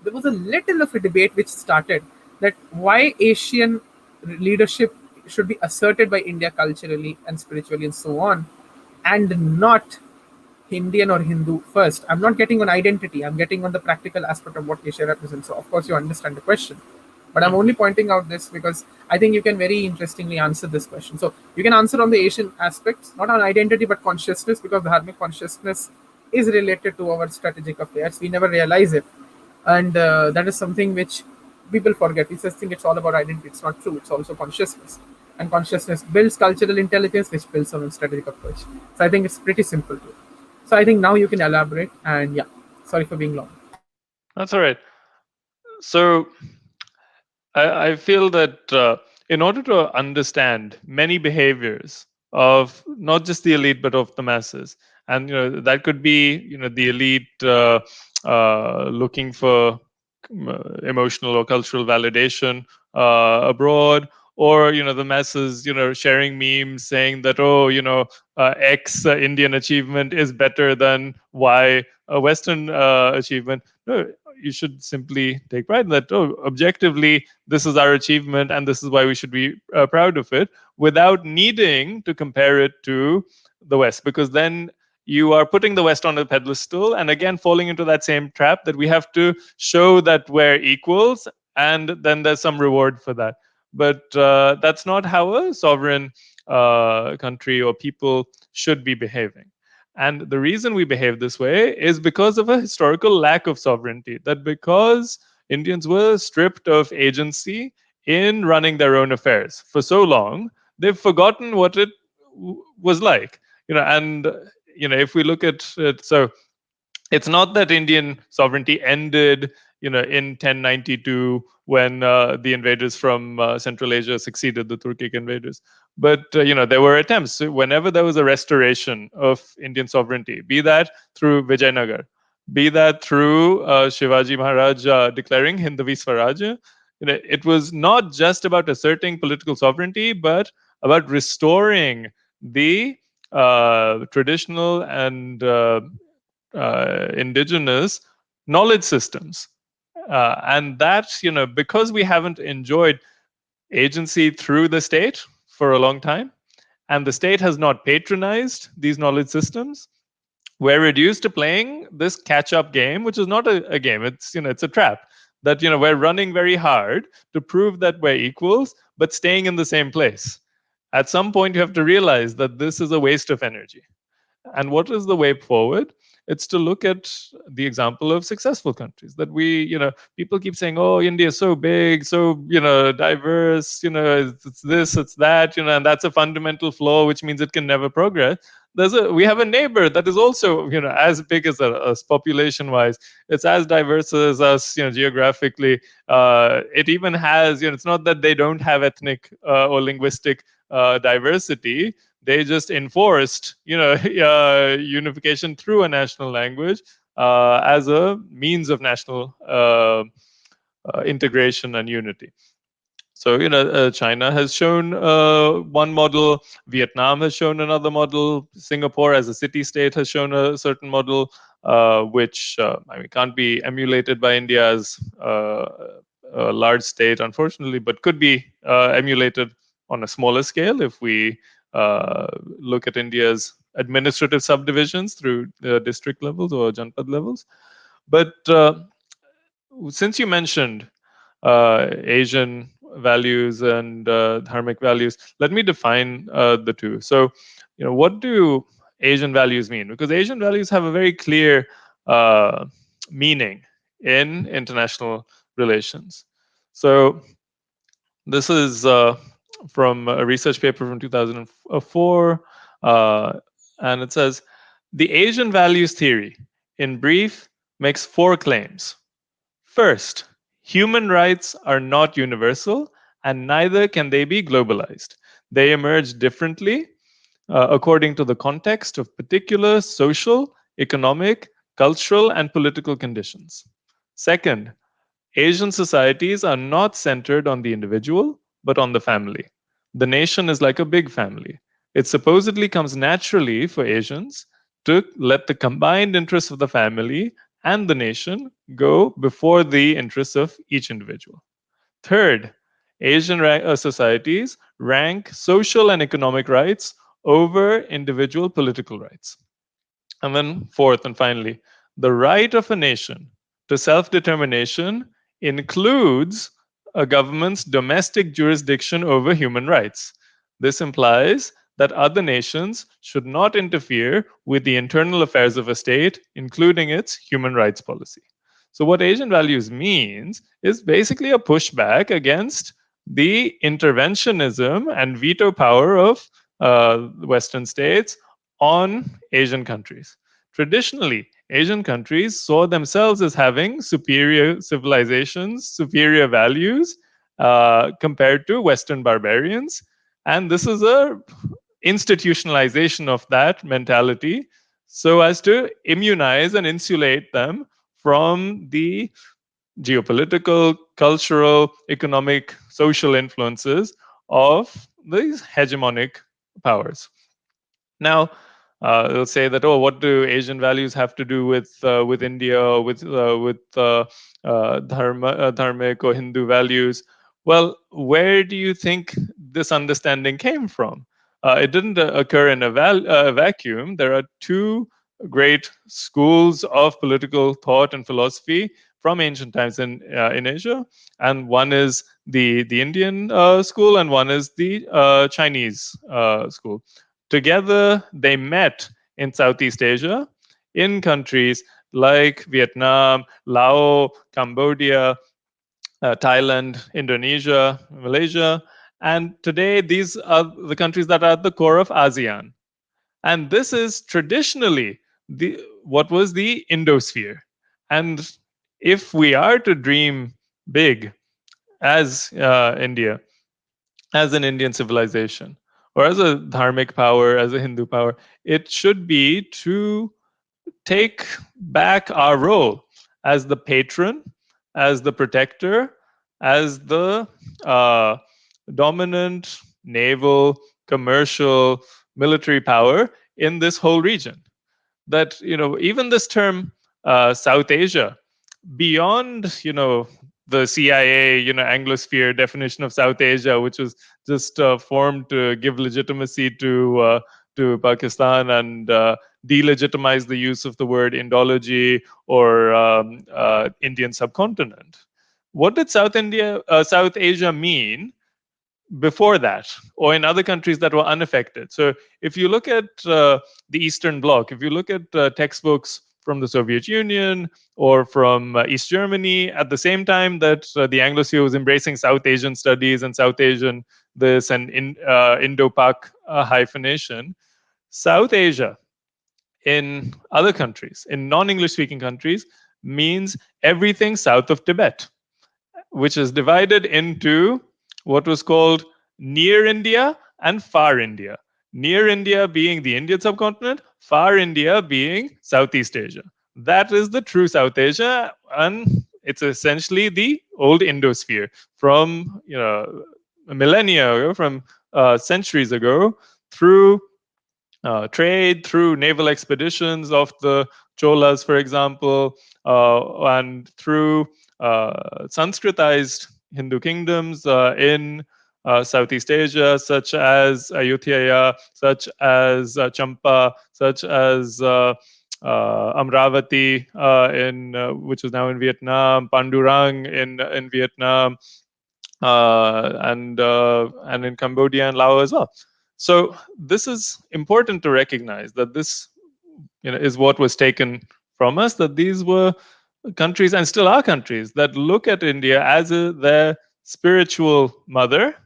There was a little of a debate which started that why Asian leadership should be asserted by India culturally and spiritually and so on, and not Indian or Hindu first. I'm not getting on identity. I'm getting on the practical aspect of what Asia represents. So, of course, you understand the question. But I'm only pointing out this because I think you can very interestingly answer this question. So, you can answer on the Asian aspects, not on identity, but consciousness, because dharmic consciousness is related to our strategic affairs. We never realize it. And that is something which people forget. We just think it's all about identity. It's not true. It's also consciousness. And consciousness builds cultural intelligence, which builds on a strategic approach. So, I think it's pretty simple too. So I think now you can elaborate, and yeah, sorry for being long. That's all right. So I feel that in order to understand many behaviors of not just the elite but of the masses, and that could be the elite looking for emotional or cultural validation abroad, or the masses sharing memes saying that X Indian achievement is better than Y Western achievement. No, you should simply take pride in that. Objectively, this is our achievement and this is why we should be proud of it, without needing to compare it to the West, because then you are putting the West on a pedestal and again falling into that same trap that we have to show that we're equals, and then there's some reward for that. But that's not how a sovereign country or people should be behaving. And the reason we behave this way is because of a historical lack of sovereignty. That because Indians were stripped of agency in running their own affairs for so long, they've forgotten what it was like. And if we look at it, so it's not that Indian sovereignty ended, in 1092 when the invaders from Central Asia succeeded the Turkic invaders. But there were attempts whenever there was a restoration of Indian sovereignty, be that through Vijayanagar, be that through Shivaji Maharaj declaring Hindavi Swaraj. It was not just about asserting political sovereignty, but about restoring the traditional and indigenous knowledge systems. And that, because we haven't enjoyed agency through the state for a long time, and the state has not patronized these knowledge systems, we're reduced to playing this catch-up game, which is not a game. It's a trap that we're running very hard to prove that we're equals, but staying in the same place. At some point, you have to realize that this is a waste of energy. And what is the way forward? It's to look at the example of successful countries that people keep saying, oh, India is so big, so, diverse, it's this, it's that, and that's a fundamental flaw, which means it can never progress. We have a neighbor that is also, as big as us population wise. It's as diverse as us, geographically. It even has, it's not that they don't have ethnic or linguistic diversity. They just enforced, unification through a national language as a means of national integration and unity. So, China has shown one model, Vietnam has shown another model, Singapore as a city-state has shown a certain model, which can't be emulated by India as a large state, unfortunately, but could be emulated on a smaller scale if we look at India's administrative subdivisions through district levels or janpad levels. But since you mentioned Asian values and dharmic values, let me define the two. So, what do Asian values mean? Because Asian values have a very clear meaning in international relations. So, this is from a research paper from 2004, and it says, the Asian values theory, in brief, makes 4 claims. First, human rights are not universal, and neither can they be globalized. They emerge differently according to the context of particular social, economic, cultural, and political conditions. Second, Asian societies are not centered on the individual, but on the family. The nation is like a big family. It supposedly comes naturally for Asians to let the combined interests of the family and the nation go before the interests of each individual. Third, Asian societies rank social and economic rights over individual political rights. And then fourth and finally, the right of a nation to self-determination includes a government's domestic jurisdiction over human rights. This implies that other nations should not interfere with the internal affairs of a state, including its human rights policy. So what Asian values means is basically a pushback against the interventionism and veto power of Western states on Asian countries. Traditionally, Asian countries saw themselves as having superior civilizations, superior values compared to Western barbarians. And this is a institutionalization of that mentality so as to immunize and insulate them from the geopolitical, cultural, economic, social influences of these hegemonic powers. Now, they'll say that, oh, what do Asian values have to do with India or with dharmic or Hindu values? Well, where do you think this understanding came from? It didn't occur in a vacuum. There are 2 great schools of political thought and philosophy from ancient times in Asia, and one is the Indian school, and one is the Chinese school. Together, they met in Southeast Asia in countries like Vietnam, Laos, Cambodia, Thailand, Indonesia, Malaysia. And today, these are the countries that are at the core of ASEAN. And this is traditionally what was the Indosphere. And if we are to dream big as India, as an Indian civilization, or as a dharmic power, as a Hindu power, it should be to take back our role as the patron, as the protector, as the uh, dominant naval, commercial, military power in this whole region. That, even this term South Asia, beyond, the CIA, Anglosphere definition of South Asia, which was just formed to give legitimacy to Pakistan and delegitimize the use of the word Indology or Indian subcontinent. What did South Asia mean before that, or in other countries that were unaffected? So if you look at the Eastern Bloc, if you look at textbooks from the Soviet Union or from East Germany, at the same time that the Anglosphere was embracing South Asian studies and South Asian this and Indo-Pak hyphenation, South Asia in other countries, in non-English speaking countries, means everything south of Tibet, which is divided into what was called near India and far India. Near India being the Indian subcontinent, far India being Southeast Asia. That is the true South Asia, and it's essentially the old Indosphere from millennia ago, from centuries ago, through trade, through naval expeditions of the Cholas, for example, and through Sanskritized Hindu kingdoms in Southeast Asia, such as Ayutthaya, such as Champa, such as Amravati, which is now in Vietnam, Pandurang in Vietnam, and in Cambodia and Laos as well. So this is important to recognize, that this is what was taken from us, that these were countries, and still are countries, that look at India as their spiritual mother.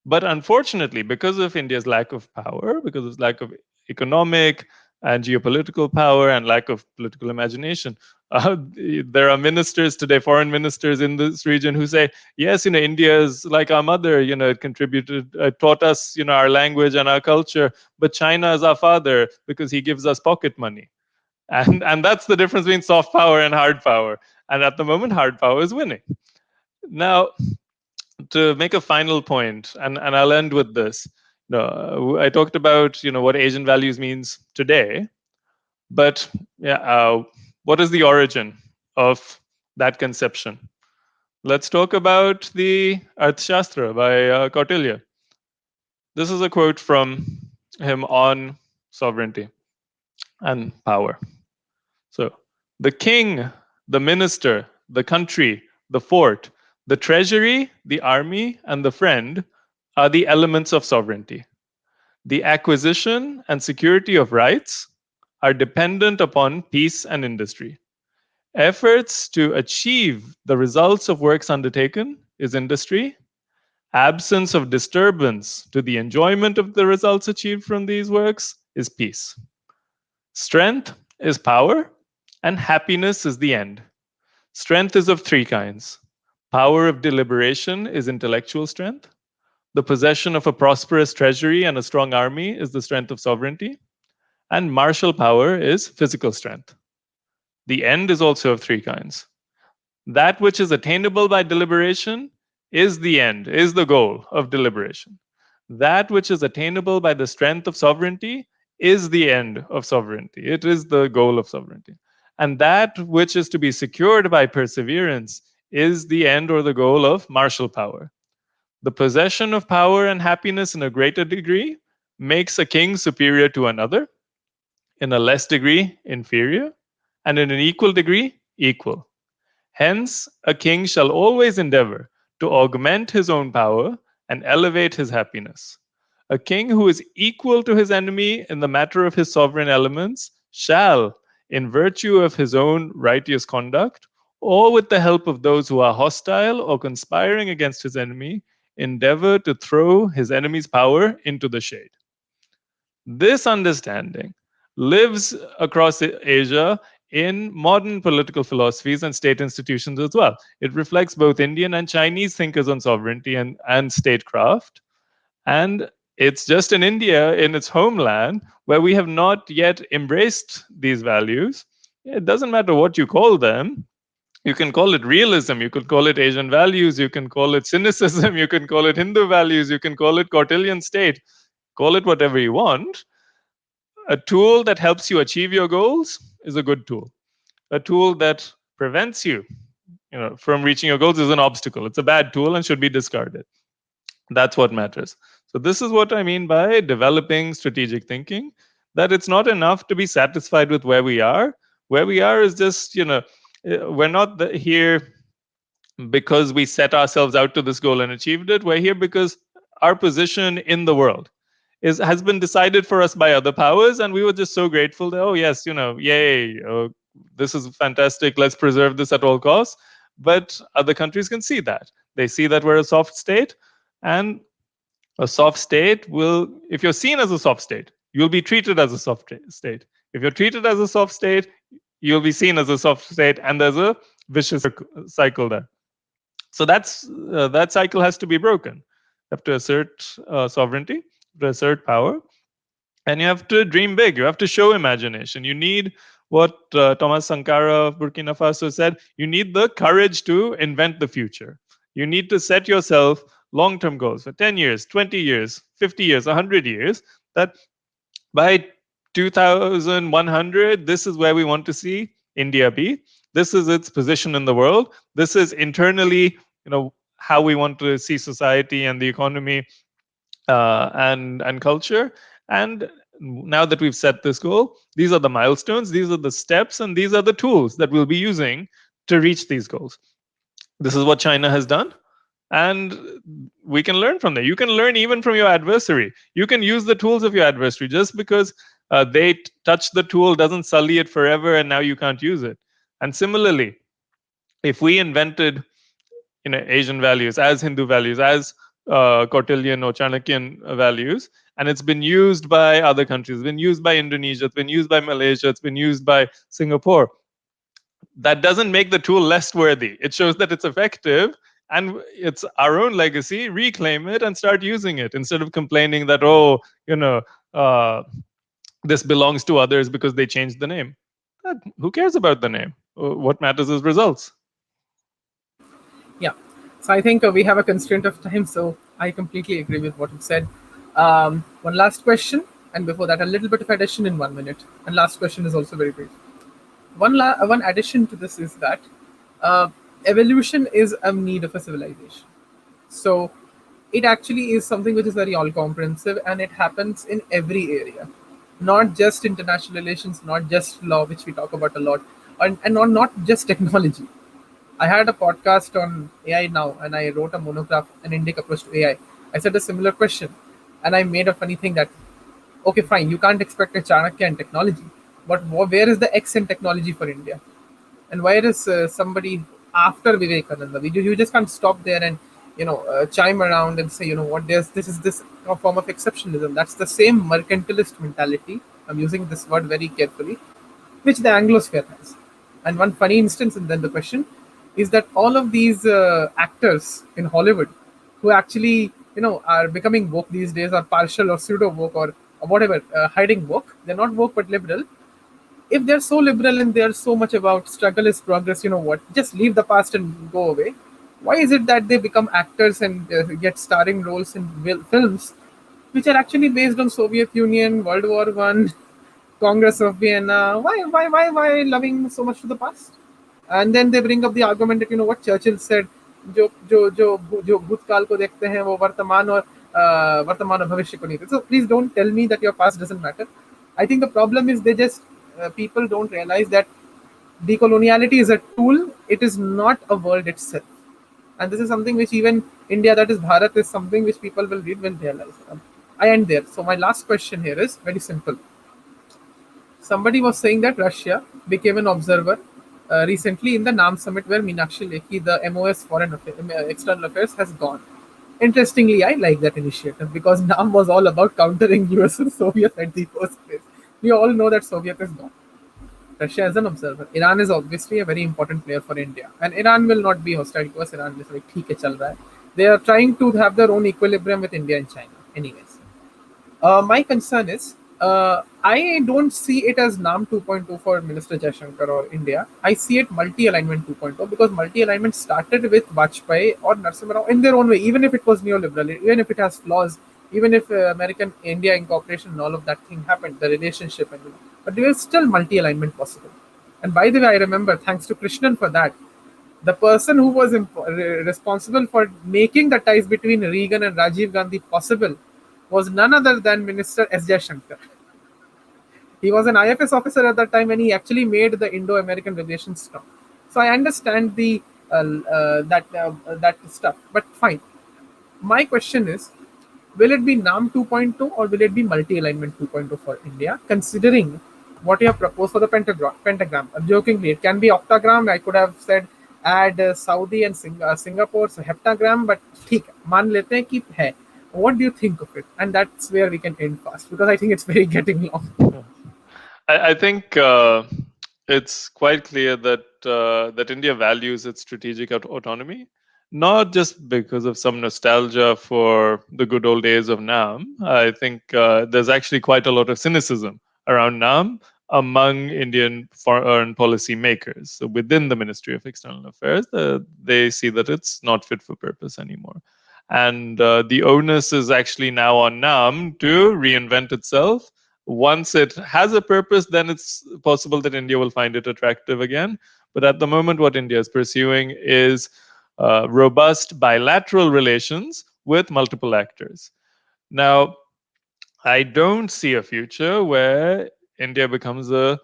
But unfortunately, because of India's lack of power, because of lack of economic and geopolitical power and lack of political imagination, there are ministers today, foreign ministers in this region, who say, yes, India is like our mother, it contributed, taught us, our language and our culture, but China is our father because he gives us pocket money. And that's the difference between soft power and hard power. And at the moment, hard power is winning. Now, to make a final point, and I'll end with this. I talked about what Asian values means today, but what is the origin of that conception? Let's talk about the Arthashastra by Kautilya. This is a quote from him on sovereignty and power. So, the king, the minister, the country, the fort, the treasury, the army, and the friend are the elements of sovereignty. The acquisition and security of rights are dependent upon peace and industry. Efforts to achieve the results of works undertaken is industry. Absence of disturbance to the enjoyment of the results achieved from these works is peace. Strength is power, and happiness is the end. Strength is of three kinds. Power of deliberation is intellectual strength. The possession of a prosperous treasury and a strong army is the strength of sovereignty. And martial power is physical strength. The end is also of three kinds. That which is attainable by deliberation is the end, is the goal of deliberation. That which is attainable by the strength of sovereignty is the end of sovereignty. It is the goal of sovereignty. And that which is to be secured by perseverance is the end or the goal of martial power. The possession of power and happiness in a greater degree makes a king superior to another, in a less degree inferior, and in an equal degree equal. Hence, a king shall always endeavor to augment his own power and elevate his happiness. A king who is equal to his enemy in the matter of his sovereign elements shall, in virtue of his own righteous conduct, or with the help of those who are hostile or conspiring against his enemy, endeavor to throw his enemy's power into the shade. This understanding lives across Asia in modern political philosophies and state institutions as well. It reflects both Indian and Chinese thinkers on sovereignty and statecraft. And it's just in India, in its homeland, where we have not yet embraced these values. It doesn't matter what you call them. You can call it realism, you could call it Asian values, you can call it cynicism, you can call it Hindu values, you can call it Cortelian state, call it whatever you want. A tool that helps you achieve your goals is a good tool. A tool that prevents you, from reaching your goals is an obstacle. It's a bad tool and should be discarded. That's what matters. So this is what I mean by developing strategic thinking, that it's not enough to be satisfied with where we are. Where we are is just, we're not here because we set ourselves out to this goal and achieved it. We're here because our position in the world has been decided for us by other powers, and we were just so grateful that, oh yes, yay, this is fantastic, let's preserve this at all costs. But other countries can see that. They see that we're a soft state, and a soft state will, if you're seen as a soft state, you'll be treated as a soft state. If you're treated as a soft state, you'll be seen as a soft state, and there's a vicious cycle there. So that cycle has to be broken. You have to assert sovereignty, to assert power, and you have to dream big. You have to show imagination. You need what Thomas Sankara of Burkina Faso said, you need the courage to invent the future. You need to set yourself long-term goals for 10 years, 20 years, 50 years, 100 years, that by 2100, this is where we want to see India be. This is its position in the world. This is internally, how we want to see society and the economy and culture. And now that we've set this goal, these are the milestones, these are the steps, and these are the tools that we'll be using to reach these goals. This is what China has done, and we can learn from there. You can learn even from your adversary. You can use the tools of your adversary. Just because they touch the tool doesn't sully it forever and now you can't use it. And similarly, if we invented Asian values as Hindu values, as Cortelian or Chanakyan values, and it's been used by other countries, it's been used by Indonesia, it's been used by Malaysia, it's been used by Singapore, that doesn't make the tool less worthy. It shows that it's effective, and it's our own legacy. Reclaim it and start using it instead of complaining that, this belongs to others because they changed the name. Who cares about the name? What matters is results. Yeah. So I think we have a constraint of time, so I completely agree with what you said. One last question, and before that, a little bit of addition in 1 minute. And last question is also very brief. One addition to this is that evolution is a need of a civilization. So it actually is something which is very all-comprehensive, and it happens in every area, not just international relations, not just law, which we talk about a lot, and not just technology. I had a podcast on AI now, and I wrote a monograph, an Indic approach to AI. I said a similar question, and I made a funny thing that, okay, fine, you can't expect a Chanakya in technology, but where is the X in technology for India? And where is somebody after Vivekananda? You just can't stop there and chime around and say, this is this form of exceptionalism. That's the same mercantilist mentality. I'm using this word very carefully, which the Anglosphere has. And one funny instance, and then the question is that all of these actors in Hollywood who actually are becoming woke these days, or partial or pseudo woke, or whatever, hiding woke. They're not woke but liberal. If they're so liberal and they're so much about struggle is progress, just leave the past and go away. Why is it that they become actors and get starring roles in films which are actually based on Soviet Union, World War One, Congress of Vienna? Why loving so much to the past? And then they bring up the argument that what Churchill said, जो भूतकाल को देखते हैं वो वर्तमान और भविष्य को नहीं. So please don't tell me that your past doesn't matter. I think the problem is people don't realize that decoloniality is a tool. It is not a world itself. And this is something which even India, that is Bharat, is something which people will realize. I end there. So my last question here is very simple. Somebody was saying that Russia became an observer recently in the NAM summit where Meenakshi Lekhi, the MOS External Affairs, has gone. Interestingly, I like that initiative because NAM was all about countering US and Soviet at the first place. We all know that Soviet is gone. Russia as an observer. Iran is obviously a very important player for India. And Iran will not be hostile to us. Iran is like, theek hai, chal raha hai. They are trying to have their own equilibrium with India and China. Anyways. My concern is, I don't see it as NAM 2.0 for Minister Jaishankar or India. I see it multi-alignment 2.0 because multi-alignment started with Vajpayee or Narasimha Rao in their own way, even if it was neoliberal, even if it has flaws, even if American-India incorporation and all of that thing happened, the relationship, and but there is still multi-alignment possible. And by the way, I remember, thanks to Krishnan for that, the person who was responsible for making the ties between Reagan and Rajiv Gandhi possible was none other than Minister S. Jaishankar. He was an IFS officer at that time, and he actually made the Indo-American relations strong. So I understand the that stuff, but fine. My question is, will it be NAM 2.0 or will it be multi-alignment 2.0 for India, considering what you have proposed for the pentagram? Jokingly, it can be octagram. I could have said add Saudi and Singapore, so heptagram, but ठीक है, मान लेते हैं कि है. What do you think of it? And that's where we can end fast because I think it's very getting long. I think it's quite clear that that India values its strategic autonomy, not just because of some nostalgia for the good old days of NAM. I think there's actually quite a lot of cynicism around NAM among Indian foreign policy makers. So within the Ministry of External Affairs, they see that it's not fit for purpose anymore. And the onus is actually now on NAM to reinvent itself. Once it has a purpose, then it's possible that India will find it attractive again. But at the moment, what India is pursuing is robust bilateral relations with multiple actors. Now, I don't see a future where India becomes a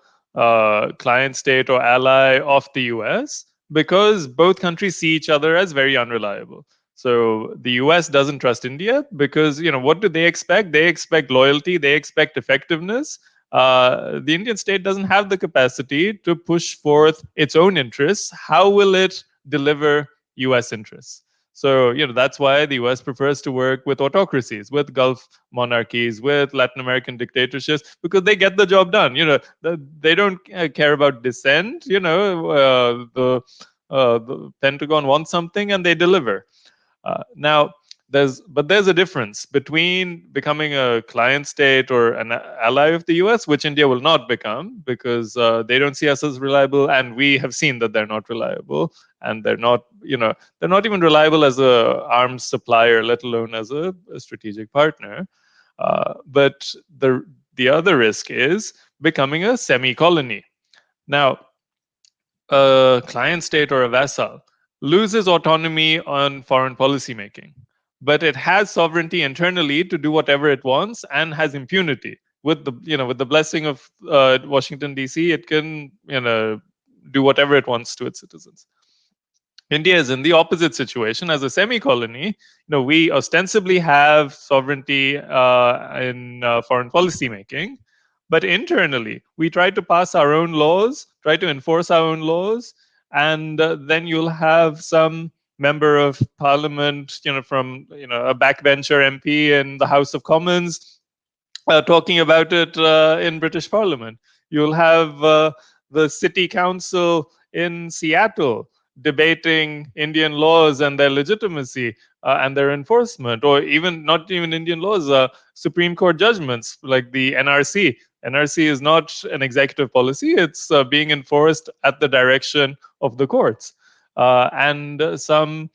client state or ally of the US because both countries see each other as very unreliable. So the US doesn't trust India because, what do they expect? They expect loyalty, they expect effectiveness. The Indian state doesn't have the capacity to push forth its own interests. How will it deliver US interests? So, that's why the US prefers to work with autocracies, with Gulf monarchies, with Latin American dictatorships, because they get the job done. They don't care about dissent. The Pentagon wants something and they deliver. Now, there's a difference between becoming a client state or an ally of the US, which India will not become because they don't see us as reliable, and we have seen that they're not reliable, and they're not even reliable as a arms supplier, let alone as a strategic partner. But the other risk is becoming a semi-colony. Now, a client state or a vassal loses autonomy on foreign policy making, but it has sovereignty internally to do whatever it wants and has impunity. With the blessing of Washington D.C., it can do whatever it wants to its citizens. India is in the opposite situation. As a semi-colony, we ostensibly have sovereignty in foreign policy making, but internally we try to pass our own laws, try to enforce our own laws, and then you'll have some member of parliament, from a backbencher MP in the House of Commons talking about it in British Parliament. You'll have the city council in Seattle debating Indian laws and their legitimacy and their enforcement, or even not even Indian laws, Supreme Court judgments like the NRC. NRC is not an executive policy; it's being enforced at the direction of the courts. And some,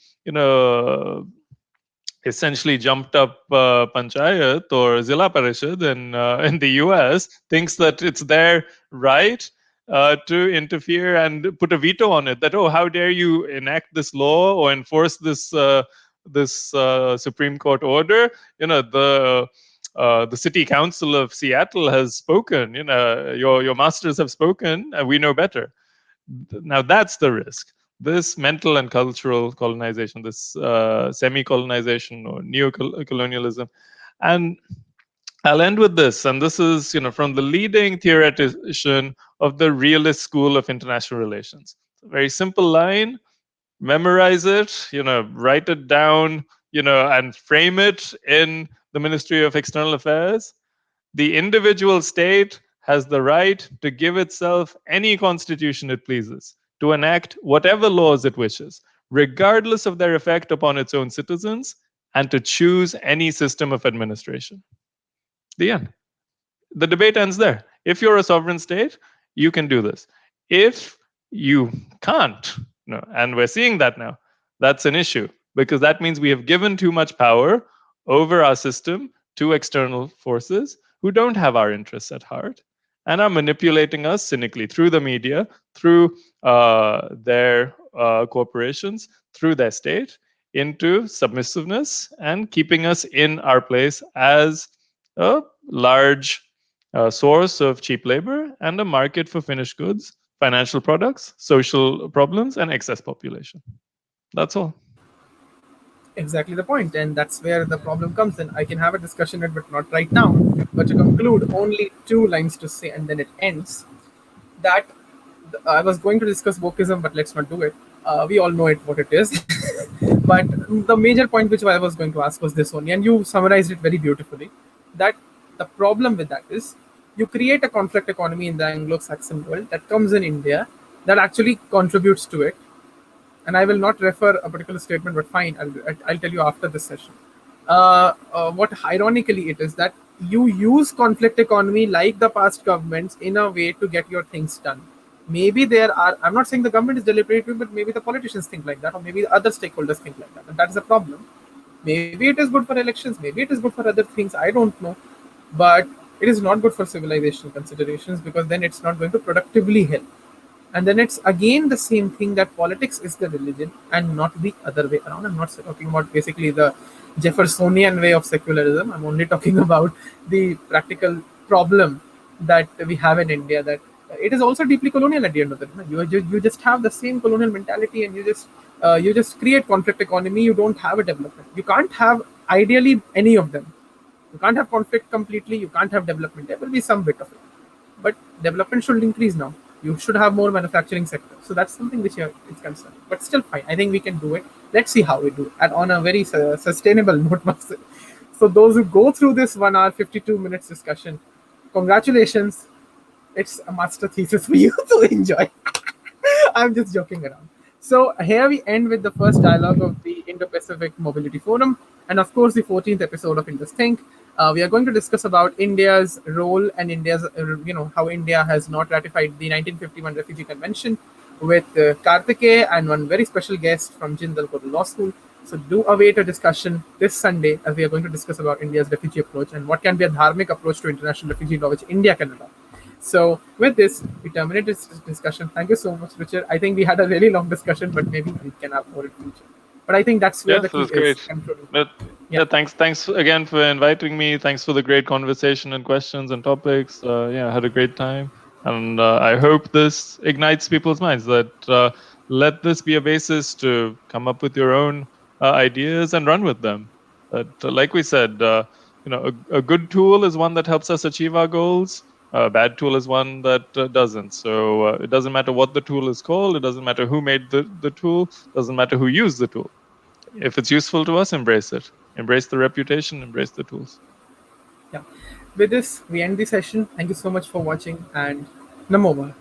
essentially jumped up panchayat or zilla parishad in the US thinks that it's their right to interfere and put a veto on it, that, oh, how dare you enact this law or enforce this Supreme Court order. The city council of Seattle has spoken. Your masters have spoken, and we know better. Now that's the risk. This mental and cultural colonization, this semi-colonization or neo-colonialism. And I'll end with this, and this is, from the leading theoretician of the realist school of international relations. It's a very simple line. Memorize it, write it down, and frame it in the Ministry of External Affairs. The individual state has the right to give itself any constitution it pleases, to enact whatever laws it wishes, regardless of their effect upon its own citizens, and to choose any system of administration. The end. The debate ends there. If you're a sovereign state, you can do this. If you can't, and we're seeing that now, that's an issue, because that means we have given too much power over our system to external forces who don't have our interests at heart and are manipulating us cynically through the media, through their corporations, through their state, into submissiveness and keeping us in our place as a large source of cheap labor and a market for finished goods, financial products, social problems, and excess population. That's all. Exactly the point, and that's where the problem comes in. I can have a discussion, but not right now. But to conclude, only two lines to say, and then it ends. That I was going to discuss wokeism, but let's not do it. We all know it what it is. But the major point which I was going to ask was this only, and you summarized it very beautifully. That the problem with that is you create a conflict economy in the Anglo-Saxon world that comes in India that actually contributes to it. And I will not refer a particular statement, but fine, I'll tell you after this session. What ironically it is that you use conflict economy like the past governments in a way to get your things done. Maybe there are, I'm not saying the government is deliberately, but maybe the politicians think like that, or maybe the other stakeholders think like that. And that is a problem. Maybe it is good for elections, maybe it is good for other things, I don't know. But it is not good for civilizational considerations, because then it's not going to productively help. And then it's again the same thing, that politics is the religion and not the other way around. I'm not talking about basically the Jeffersonian way of secularism. I'm only talking about the practical problem that we have in India, that it is also deeply colonial at the end of the day. You just have the same colonial mentality, and you just create conflict economy. You don't have a development. You can't have ideally any of them. You can't have conflict completely. You can't have development. There will be some bit of it, but development should increase now. You should have more manufacturing sector. So that's something which is concerned. But still fine. I think we can do it. Let's see how we do it. And on a very sustainable note, must say. So those who go through this 1 hour, 52 minutes discussion, congratulations. It's a master thesis for you to enjoy. I'm just joking around. So here we end with the first dialogue of the Indo-Pacific Mobility Forum, and of course the 14th episode of Indus Think. We are going to discuss about India's role and India's, how India has not ratified the 1951 Refugee Convention, with Karthikeya and one very special guest from Jindal Global Law School. So do await a discussion this Sunday, as we are going to discuss about India's refugee approach and what can be a dharmic approach to international refugee law which India can adopt. So with this, we terminate this discussion. Thank you so much, Richard. I think we had a really long discussion, but maybe we can have more in future. But I think that's where the key is. Yeah, thanks again for inviting me. Thanks for the great conversation and questions and topics. I had a great time. And I hope this ignites people's minds, that let this be a basis to come up with your own ideas and run with them. But like we said, a good tool is one that helps us achieve our goals. A bad tool is one that doesn't. So it doesn't matter what the tool is called. It doesn't matter who made the tool. It doesn't matter who used the tool. If it's useful to us, embrace it. Embrace the reputation, embrace the tools. Yeah. With this, we end the session. Thank you so much for watching, and Namo Buddhaya.